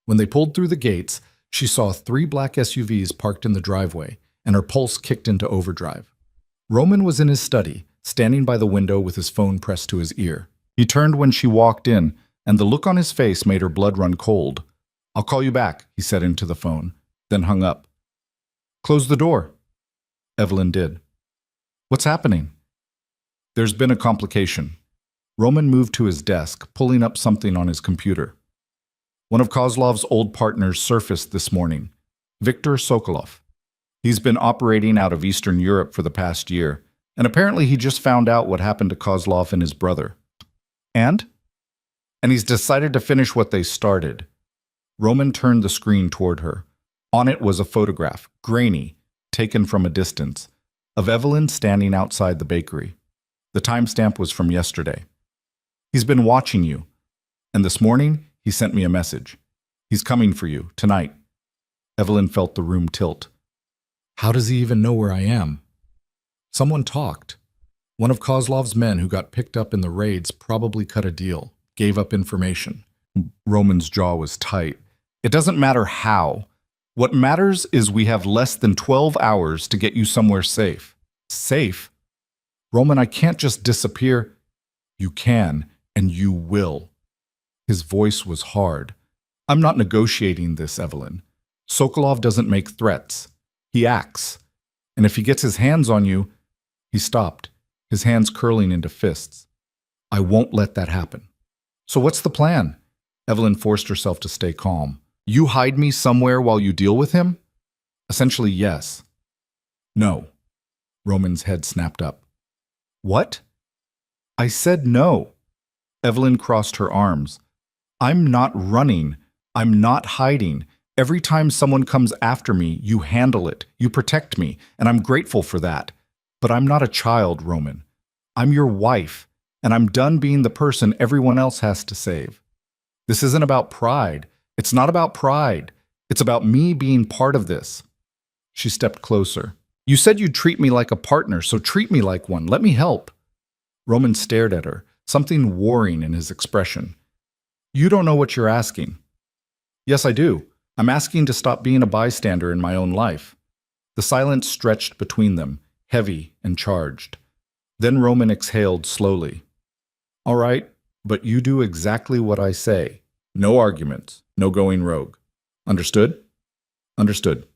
When they pulled through the gates, she saw 3 black SUVs parked in the driveway, and her pulse kicked into overdrive. Roman was in his study, standing by the window with his phone pressed to his ear. He turned when she walked in, and the look on his face made her blood run cold. "I'll call you back," he said into the phone, then hung up. "Close the door." Evelyn did. "What's happening?" "There's been a complication." Roman moved to his desk, pulling up something on his computer. "One of Kozlov's old partners surfaced this morning, Viktor Sokolov. He's been operating out of Eastern Europe for the past year, and apparently he just found out what happened to Kozlov and his brother. And he's decided to finish what they started." Roman turned the screen toward her. On it was a photograph, grainy, taken from a distance, of Evelyn standing outside the bakery. The timestamp was from yesterday. "He's been watching you. And this morning, he sent me a message. He's coming for you, tonight. Evelyn felt the room tilt. How does he even know where I am? Someone talked. One of Kozlov's men who got picked up in the raids probably cut a deal, gave up information. Roman's jaw was tight. It doesn't matter how. What matters is we have less than 12 hours to get you somewhere safe. Safe? Roman, I can't just disappear. You can, and you will. His voice was hard. I'm not negotiating this, Evelyn. Sokolov doesn't make threats. He acts. And if he gets his hands on you... He stopped, his hands curling into fists. I won't let that happen. So what's the plan? Evelyn forced herself to stay calm. You hide me somewhere while you deal with him? Essentially, yes. No. Roman's head snapped up. What? I said no. Evelyn crossed her arms. I'm not running. I'm not hiding. Every time someone comes after me, you handle it. You protect me, and I'm grateful for that. But I'm not a child, Roman. I'm your wife, and I'm done being the person everyone else has to save. This isn't about pride. It's not about pride. It's about me being part of this. She stepped closer. You said you'd treat me like a partner, so treat me like one. Let me help. Roman stared at her, something warring in his expression. You don't know what you're asking. Yes, I do. I'm asking to stop being a bystander in my own life. The silence stretched between them, heavy and charged. Then Roman exhaled slowly. All right, but you do exactly what I say. No arguments, no going rogue. Understood? Understood.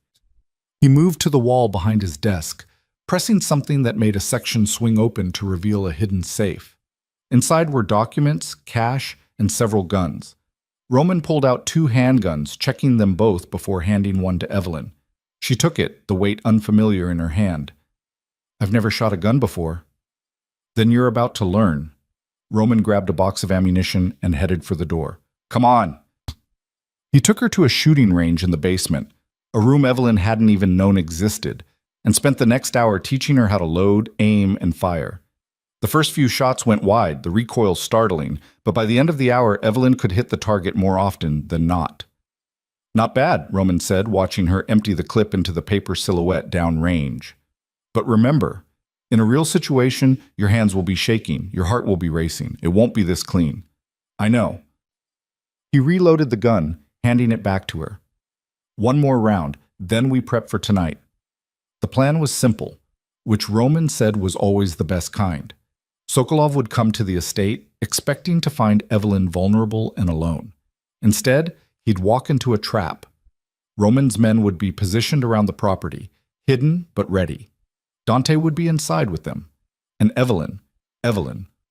He moved to the wall behind his desk, pressing something that made a section swing open to reveal a hidden safe. Inside were documents, cash, and several guns. Roman pulled out 2 handguns, checking them both before handing one to Evelyn. She took it, the weight unfamiliar in her hand. I've never shot a gun before. Then you're about to learn. Roman grabbed a box of ammunition and headed for the door. Come on. He took her to a shooting range in the basement, a room Evelyn hadn't even known existed, and spent the next hour teaching her how to load, aim, and fire. The first few shots went wide, the recoil startling, but by the end of the hour, Evelyn could hit the target more often than not. Not bad, Roman said, watching her empty the clip into the paper silhouette downrange. But remember, in a real situation, your hands will be shaking, your heart will be racing. It won't be this clean. I know. He reloaded the gun, handing it back to her. One more round, then we prep for tonight. The plan was simple, which Roman said was always the best kind. Sokolov would come to the estate, expecting to find Evelyn vulnerable and alone. Instead, he'd walk into a trap. Roman's men would be positioned around the property, hidden but ready. Dante would be inside with them, and Evelyn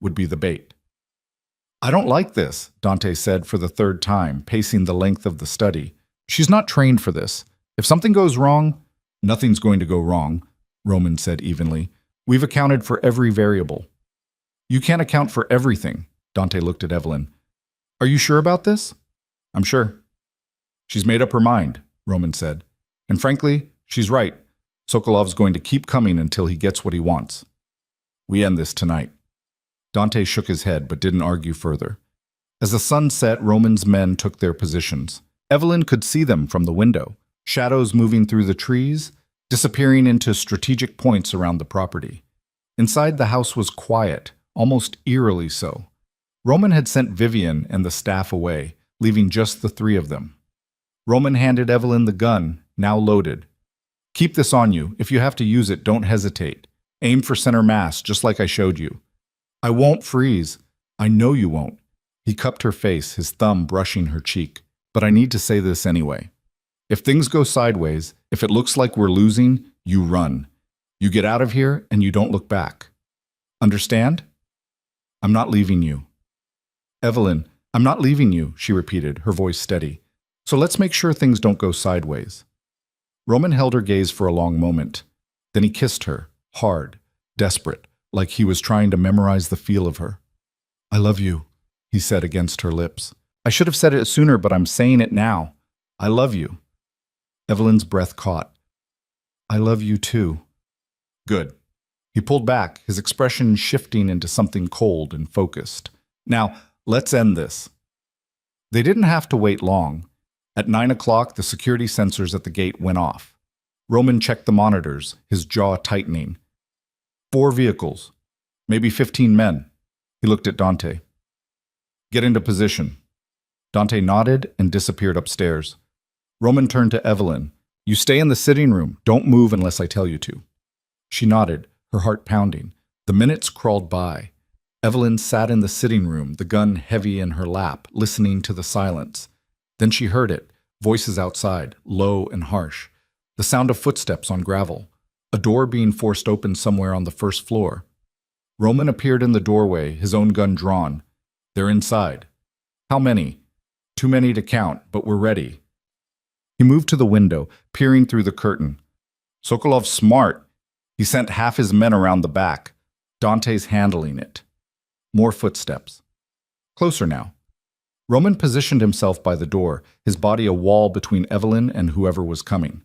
would be the bait. I don't like this, Dante said for the 3rd time, pacing the length of the study. She's not trained for this. If something goes wrong, nothing's going to go wrong, Roman said evenly. We've accounted for every variable. You can't account for everything, Dante looked at Evelyn. Are you sure about this? I'm sure. She's made up her mind, Roman said. And frankly, she's right. Sokolov's going to keep coming until he gets what he wants. We end this tonight. Dante shook his head but didn't argue further. As the sun set, Roman's men took their positions. Evelyn could see them from the window, shadows moving through the trees, disappearing into strategic points around the property. Inside, the house was quiet, almost eerily so. Roman had sent Vivian and the staff away, leaving just the 3 of them. Roman handed Evelyn the gun, now loaded. Keep this on you. If you have to use it, don't hesitate. Aim for center mass, just like I showed you. I won't freeze. I know you won't. He cupped her face, his thumb brushing her cheek. But I need to say this anyway. If things go sideways, if it looks like we're losing, you run. You get out of here and you don't look back. Understand? I'm not leaving you. Evelyn, I'm not leaving you, she repeated, her voice steady. So let's make sure things don't go sideways. Roman held her gaze for a long moment. Then he kissed her, hard, desperate, like he was trying to memorize the feel of her. I love you, he said against her lips. I should have said it sooner, but I'm saying it now. I love you. Evelyn's breath caught. I love you too. Good. He pulled back, his expression shifting into something cold and focused. Now, let's end this. They didn't have to wait long. At 9 o'clock, the security sensors at the gate went off. Roman checked the monitors, his jaw tightening. 4 vehicles, maybe 15 men. He looked at Dante. Get into position. Dante nodded and disappeared upstairs. Roman turned to Evelyn. You stay in the sitting room. Don't move unless I tell you to. She nodded, her heart pounding. The minutes crawled by. Evelyn sat in the sitting room, the gun heavy in her lap, listening to the silence. Then she heard it, voices outside, low and harsh. The sound of footsteps on gravel. A door being forced open somewhere on the first floor. Roman appeared in the doorway, his own gun drawn. They're inside. How many? Too many to count, but we're ready. He moved to the window, peering through the curtain. Sokolov's smart. He sent half his men around the back. Dante's handling it. More footsteps. Closer now. Roman positioned himself by the door, his body a wall between Evelyn and whoever was coming.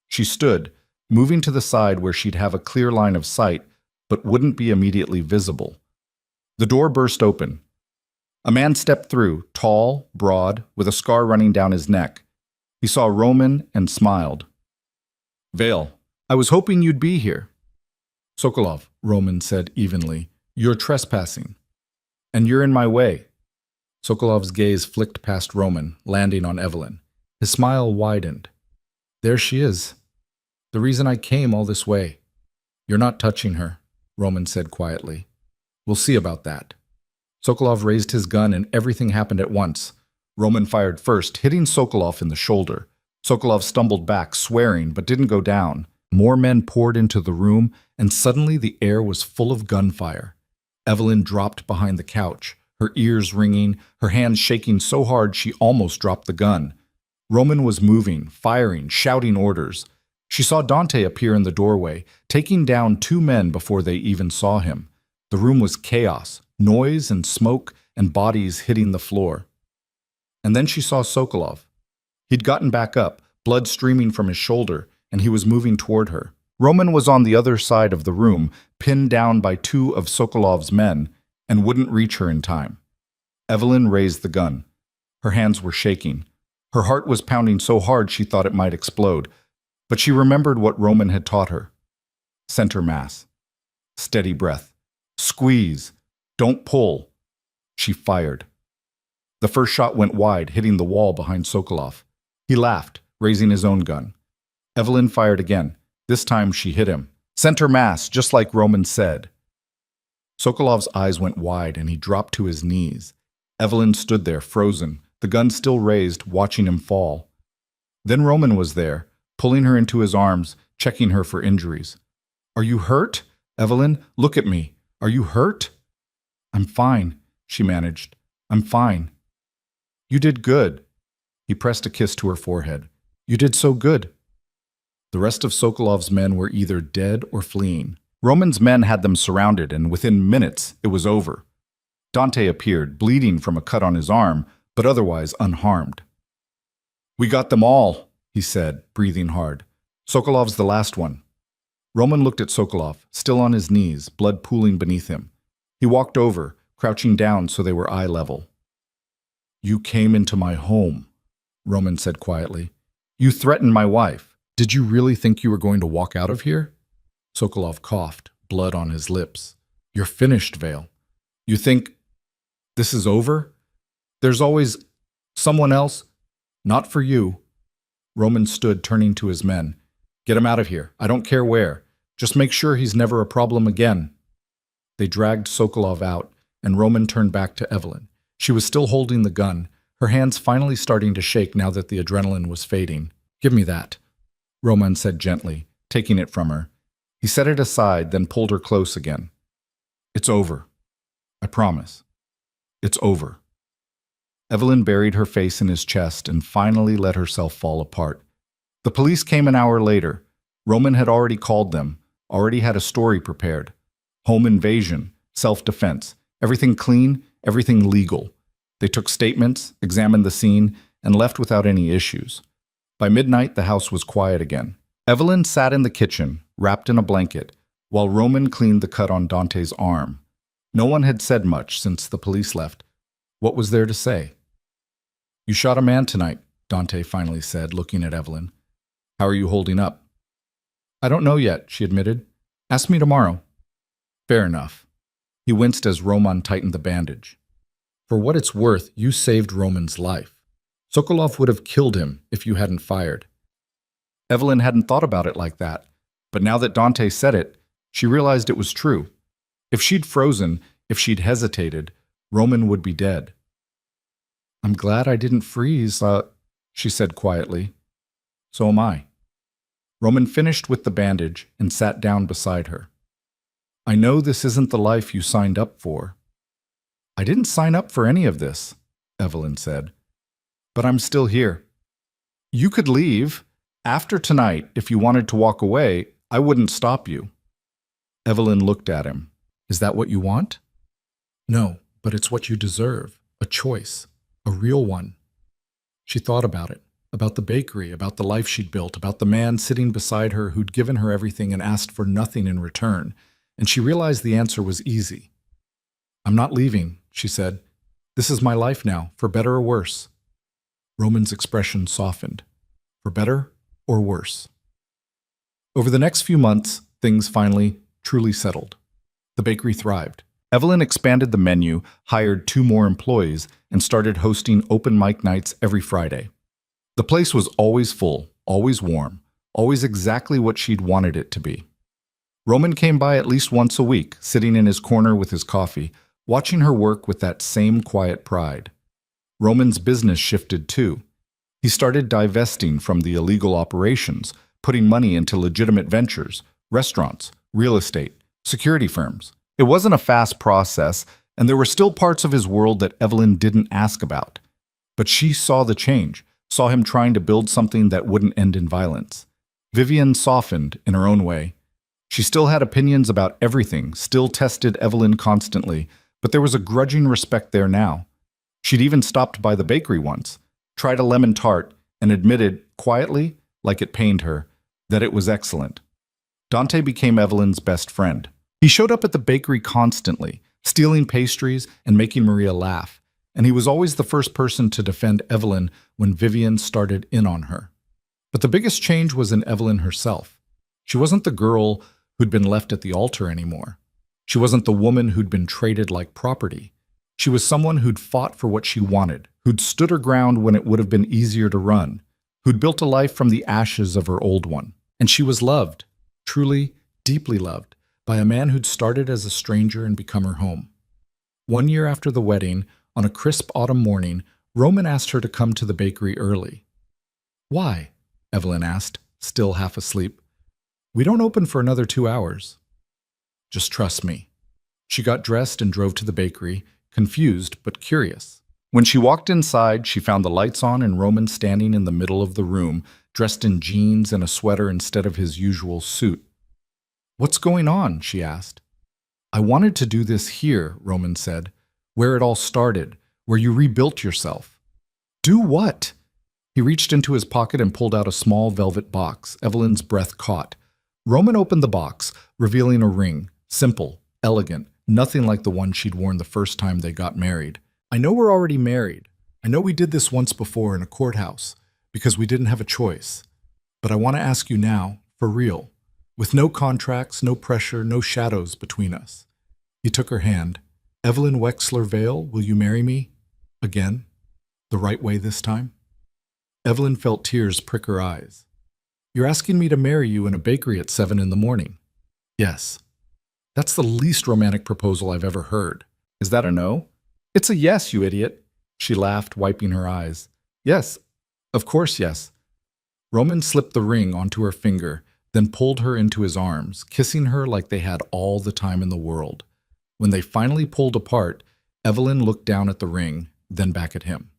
She stood, moving to the side where she'd have a clear line of sight, but wouldn't be immediately visible. The door burst open. A man stepped through, tall, broad, with a scar running down his neck. He saw Roman and smiled. Vale, I was hoping you'd be here. Sokolov, Roman said evenly, you're trespassing. And you're in my way. Sokolov's gaze flicked past Roman, landing on Evelyn. His smile widened. There she is. The reason I came all this way. You're not touching her, Roman said quietly. We'll see about that. Sokolov raised his gun and everything happened at once. Roman fired first, hitting Sokolov in the shoulder. Sokolov stumbled back, swearing, but didn't go down. More men poured into the room, and suddenly the air was full of gunfire. Evelyn dropped behind the couch, her ears ringing, her hands shaking so hard she almost dropped the gun. Roman was moving, firing, shouting orders. She saw Dante appear in the doorway, taking down 2 men before they even saw him. The room was chaos, noise and smoke and bodies hitting the floor. And then she saw Sokolov. He'd gotten back up, blood streaming from his shoulder, and he was moving toward her. Roman was on the other side of the room, pinned down by 2 of Sokolov's men, and wouldn't reach her in time. Evelyn raised the gun. Her hands were shaking. Her heart was pounding so hard she thought it might explode, but she remembered what Roman had taught her. Center mass. Steady breath. Squeeze. Don't pull. She fired. The first shot went wide, hitting the wall behind Sokolov. He laughed, raising his own gun. Evelyn fired again. This time she hit him. Center mass, just like Roman said. Sokolov's eyes went wide and he dropped to his knees. Evelyn stood there, frozen, the gun still raised, watching him fall. Then Roman was there, pulling her into his arms, checking her for injuries. Are you hurt? Evelyn, look at me. Are you hurt? I'm fine, she managed. I'm fine. You did good. He pressed a kiss to her forehead. You did so good. The rest of Sokolov's men were either dead or fleeing. Roman's men had them surrounded, and within minutes, it was over. Dante appeared, bleeding from a cut on his arm, but otherwise unharmed. We got them all, he said, breathing hard. Sokolov's the last one. Roman looked at Sokolov, still on his knees, blood pooling beneath him. He walked over, crouching down so they were eye level. You came into my home, Roman said quietly. You threatened my wife. Did you really think you were going to walk out of here? Sokolov coughed, blood on his lips. You're finished, Vale. You think this is over? There's always someone else. Not for you. Roman stood, turning to his men. Get him out of here. I don't care where. Just make sure he's never a problem again. They dragged Sokolov out, and Roman turned back to Evelyn. She was still holding the gun, her hands finally starting to shake now that the adrenaline was fading. Give me that, Roman said gently, taking it from her. He set it aside, then pulled her close again. It's over. I promise. It's over. Evelyn buried her face in his chest and finally let herself fall apart. The police came an hour later. Roman had already called them, already had a story prepared. Home invasion, self-defense, everything clean, everything legal. They took statements, examined the scene, and left without any issues. By midnight, the house was quiet again. Evelyn sat in the kitchen, wrapped in a blanket, while Roman cleaned the cut on Dante's arm. No one had said much since the police left. What was there to say? You shot a man tonight, Dante finally said, looking at Evelyn. How are you holding up? I don't know yet, she admitted. Ask me tomorrow. Fair enough. He winced as Roman tightened the bandage. For what it's worth, you saved Roman's life. Sokolov would have killed him if you hadn't fired. Evelyn hadn't thought about it like that, but now that Dante said it, she realized it was true. If she'd frozen, if she'd hesitated, Roman would be dead. I'm glad I didn't freeze, she said quietly. So am I. Roman finished with the bandage and sat down beside her. I know this isn't the life you signed up for. I didn't sign up for any of this, Evelyn said. But I'm still here. You could leave. After tonight, if you wanted to walk away, I wouldn't stop you. Evelyn looked at him. Is that what you want? No, but it's what you deserve. A choice. A real one. She thought about it. About the bakery, about the life she'd built, about the man sitting beside her who'd given her everything and asked for nothing in return. And she realized the answer was easy. I'm not leaving, she said. This is my life now, for better or worse. Roman's expression softened. For better or worse. Over the next few months, things finally, truly settled. The bakery thrived. Evelyn expanded the menu, hired 2 more employees, and started hosting open mic nights every Friday. The place was always full, always warm, always exactly what she'd wanted it to be. Roman came by at least once a week, sitting in his corner with his coffee, watching her work with that same quiet pride. Roman's business shifted too. He started divesting from the illegal operations, putting money into legitimate ventures, restaurants, real estate, security firms. It wasn't a fast process, and there were still parts of his world that Evelyn didn't ask about. But she saw the change, saw him trying to build something that wouldn't end in violence. Vivian softened in her own way. She still had opinions about everything, still tested Evelyn constantly, but there was a grudging respect there now. She'd even stopped by the bakery once, tried a lemon tart, and admitted, quietly, like it pained her, that it was excellent. Dante became Evelyn's best friend. He showed up at the bakery constantly, stealing pastries and making Maria laugh, and he was always the first person to defend Evelyn when Vivian started in on her. But the biggest change was in Evelyn herself. She wasn't the girl who'd been left at the altar anymore. She wasn't the woman who'd been traded like property. She was someone who'd fought for what she wanted, who'd stood her ground when it would have been easier to run, who'd built a life from the ashes of her old one. And she was loved, truly, deeply loved, by a man who'd started as a stranger and become her home. 1 year after the wedding, on a crisp autumn morning, Roman asked her to come to the bakery early. Why? Evelyn asked, still half asleep. We don't open for another 2 hours. Just trust me. She got dressed and drove to the bakery, confused but curious. When she walked inside, she found the lights on and Roman standing in the middle of the room, dressed in jeans and a sweater instead of his usual suit. What's going on? She asked. I wanted to do this here, Roman said, where it all started, where you rebuilt yourself. Do what? He reached into his pocket and pulled out a small velvet box. Evelyn's breath caught. Roman opened the box, revealing a ring, simple, elegant, nothing like the one she'd worn the first time they got married. I know we're already married. I know we did this once before in a courthouse, because we didn't have a choice. But I want to ask you now, for real, with no contracts, no pressure, no shadows between us. He took her hand. Evelyn Wexler Vale, will you marry me? Again? The right way this time? Evelyn felt tears prick her eyes. You're asking me to marry you in a bakery at 7 in the morning. Yes. That's the least romantic proposal I've ever heard. Is that a no? It's a yes, you idiot. She laughed, wiping her eyes. Yes, of course yes. Roman slipped the ring onto her finger, then pulled her into his arms, kissing her like they had all the time in the world. When they finally pulled apart, Evelyn looked down at the ring, then back at him.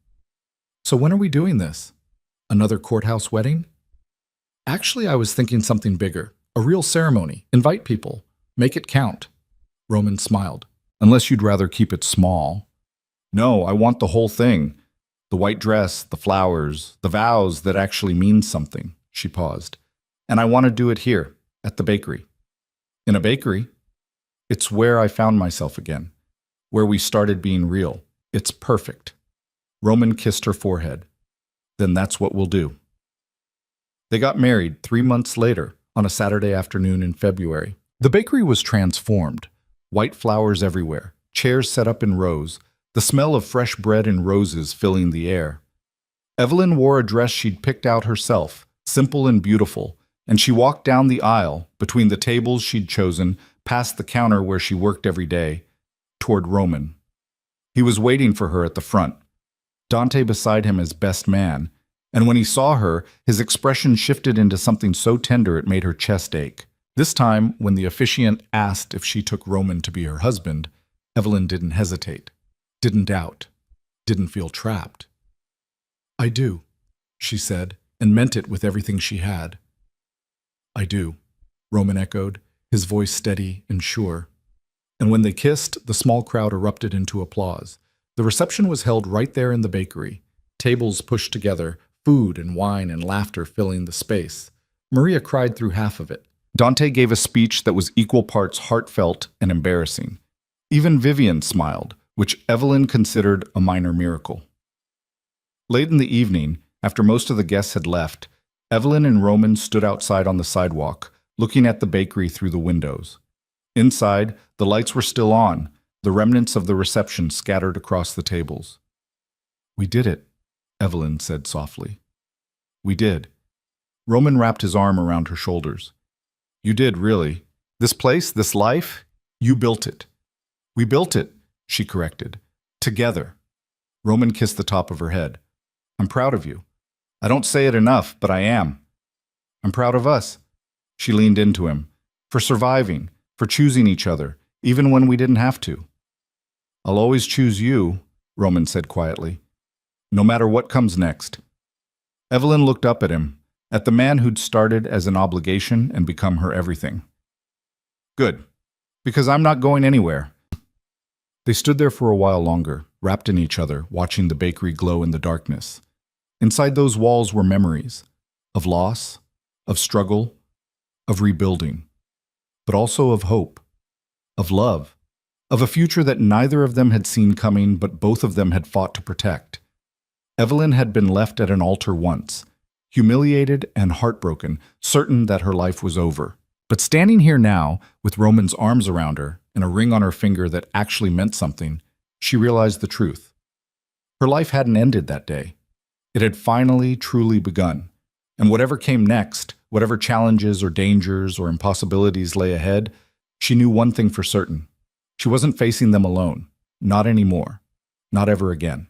So when are we doing this? Another courthouse wedding? Actually, I was thinking something bigger. A real ceremony. Invite people. Make it count. Roman smiled. Unless you'd rather keep it small. No, I want the whole thing. The white dress, the flowers, the vows that actually mean something. She paused. And I want to do it here, at the bakery. In a bakery? It's where I found myself again. Where we started being real. It's perfect. Roman kissed her forehead. Then that's what we'll do. They got married 3 months later, on a Saturday afternoon in February. The bakery was transformed. White flowers everywhere, chairs set up in rows, the smell of fresh bread and roses filling the air. Evelyn wore a dress she'd picked out herself, simple and beautiful, and she walked down the aisle, between the tables she'd chosen, past the counter where she worked every day, toward Roman. He was waiting for her at the front, Dante beside him as best man, and when he saw her, his expression shifted into something so tender it made her chest ache. This time, when the officiant asked if she took Roman to be her husband, Evelyn didn't hesitate, didn't doubt, didn't feel trapped. "I do," she said, and meant it with everything she had. "I do," Roman echoed, his voice steady and sure. And when they kissed, the small crowd erupted into applause. The reception was held right there in the bakery, tables pushed together, food and wine and laughter filling the space. Maria cried through half of it. Dante gave a speech that was equal parts heartfelt and embarrassing. Even Vivian smiled, which Evelyn considered a minor miracle. Late in the evening, after most of the guests had left, Evelyn and Roman stood outside on the sidewalk, looking at the bakery through the windows. Inside, the lights were still on, the remnants of the reception scattered across the tables. "We did it," Evelyn said softly. "We did." Roman wrapped his arm around her shoulders. "You did, really. This place, this life, you built it." "We built it," she corrected. "Together." Roman kissed the top of her head. "I'm proud of you. I don't say it enough, but I am. I'm proud of us." She leaned into him. "For surviving, for choosing each other, even when we didn't have to." "I'll always choose you," Roman said quietly, "no matter what comes next." Evelyn looked up at him, at the man who'd started as an obligation and become her everything. "Good, because I'm not going anywhere." They stood there for a while longer, wrapped in each other, watching the bakery glow in the darkness. Inside those walls were memories of loss, of struggle, of rebuilding, but also of hope, of love, of a future that neither of them had seen coming but both of them had fought to protect. Evelyn had been left at an altar once, humiliated and heartbroken, certain that her life was over. But standing here now, with Roman's arms around her and a ring on her finger that actually meant something, she realized the truth. Her life hadn't ended that day. It had finally, truly begun. And whatever came next, whatever challenges or dangers or impossibilities lay ahead, she knew one thing for certain. She wasn't facing them alone. Not anymore. Not ever again.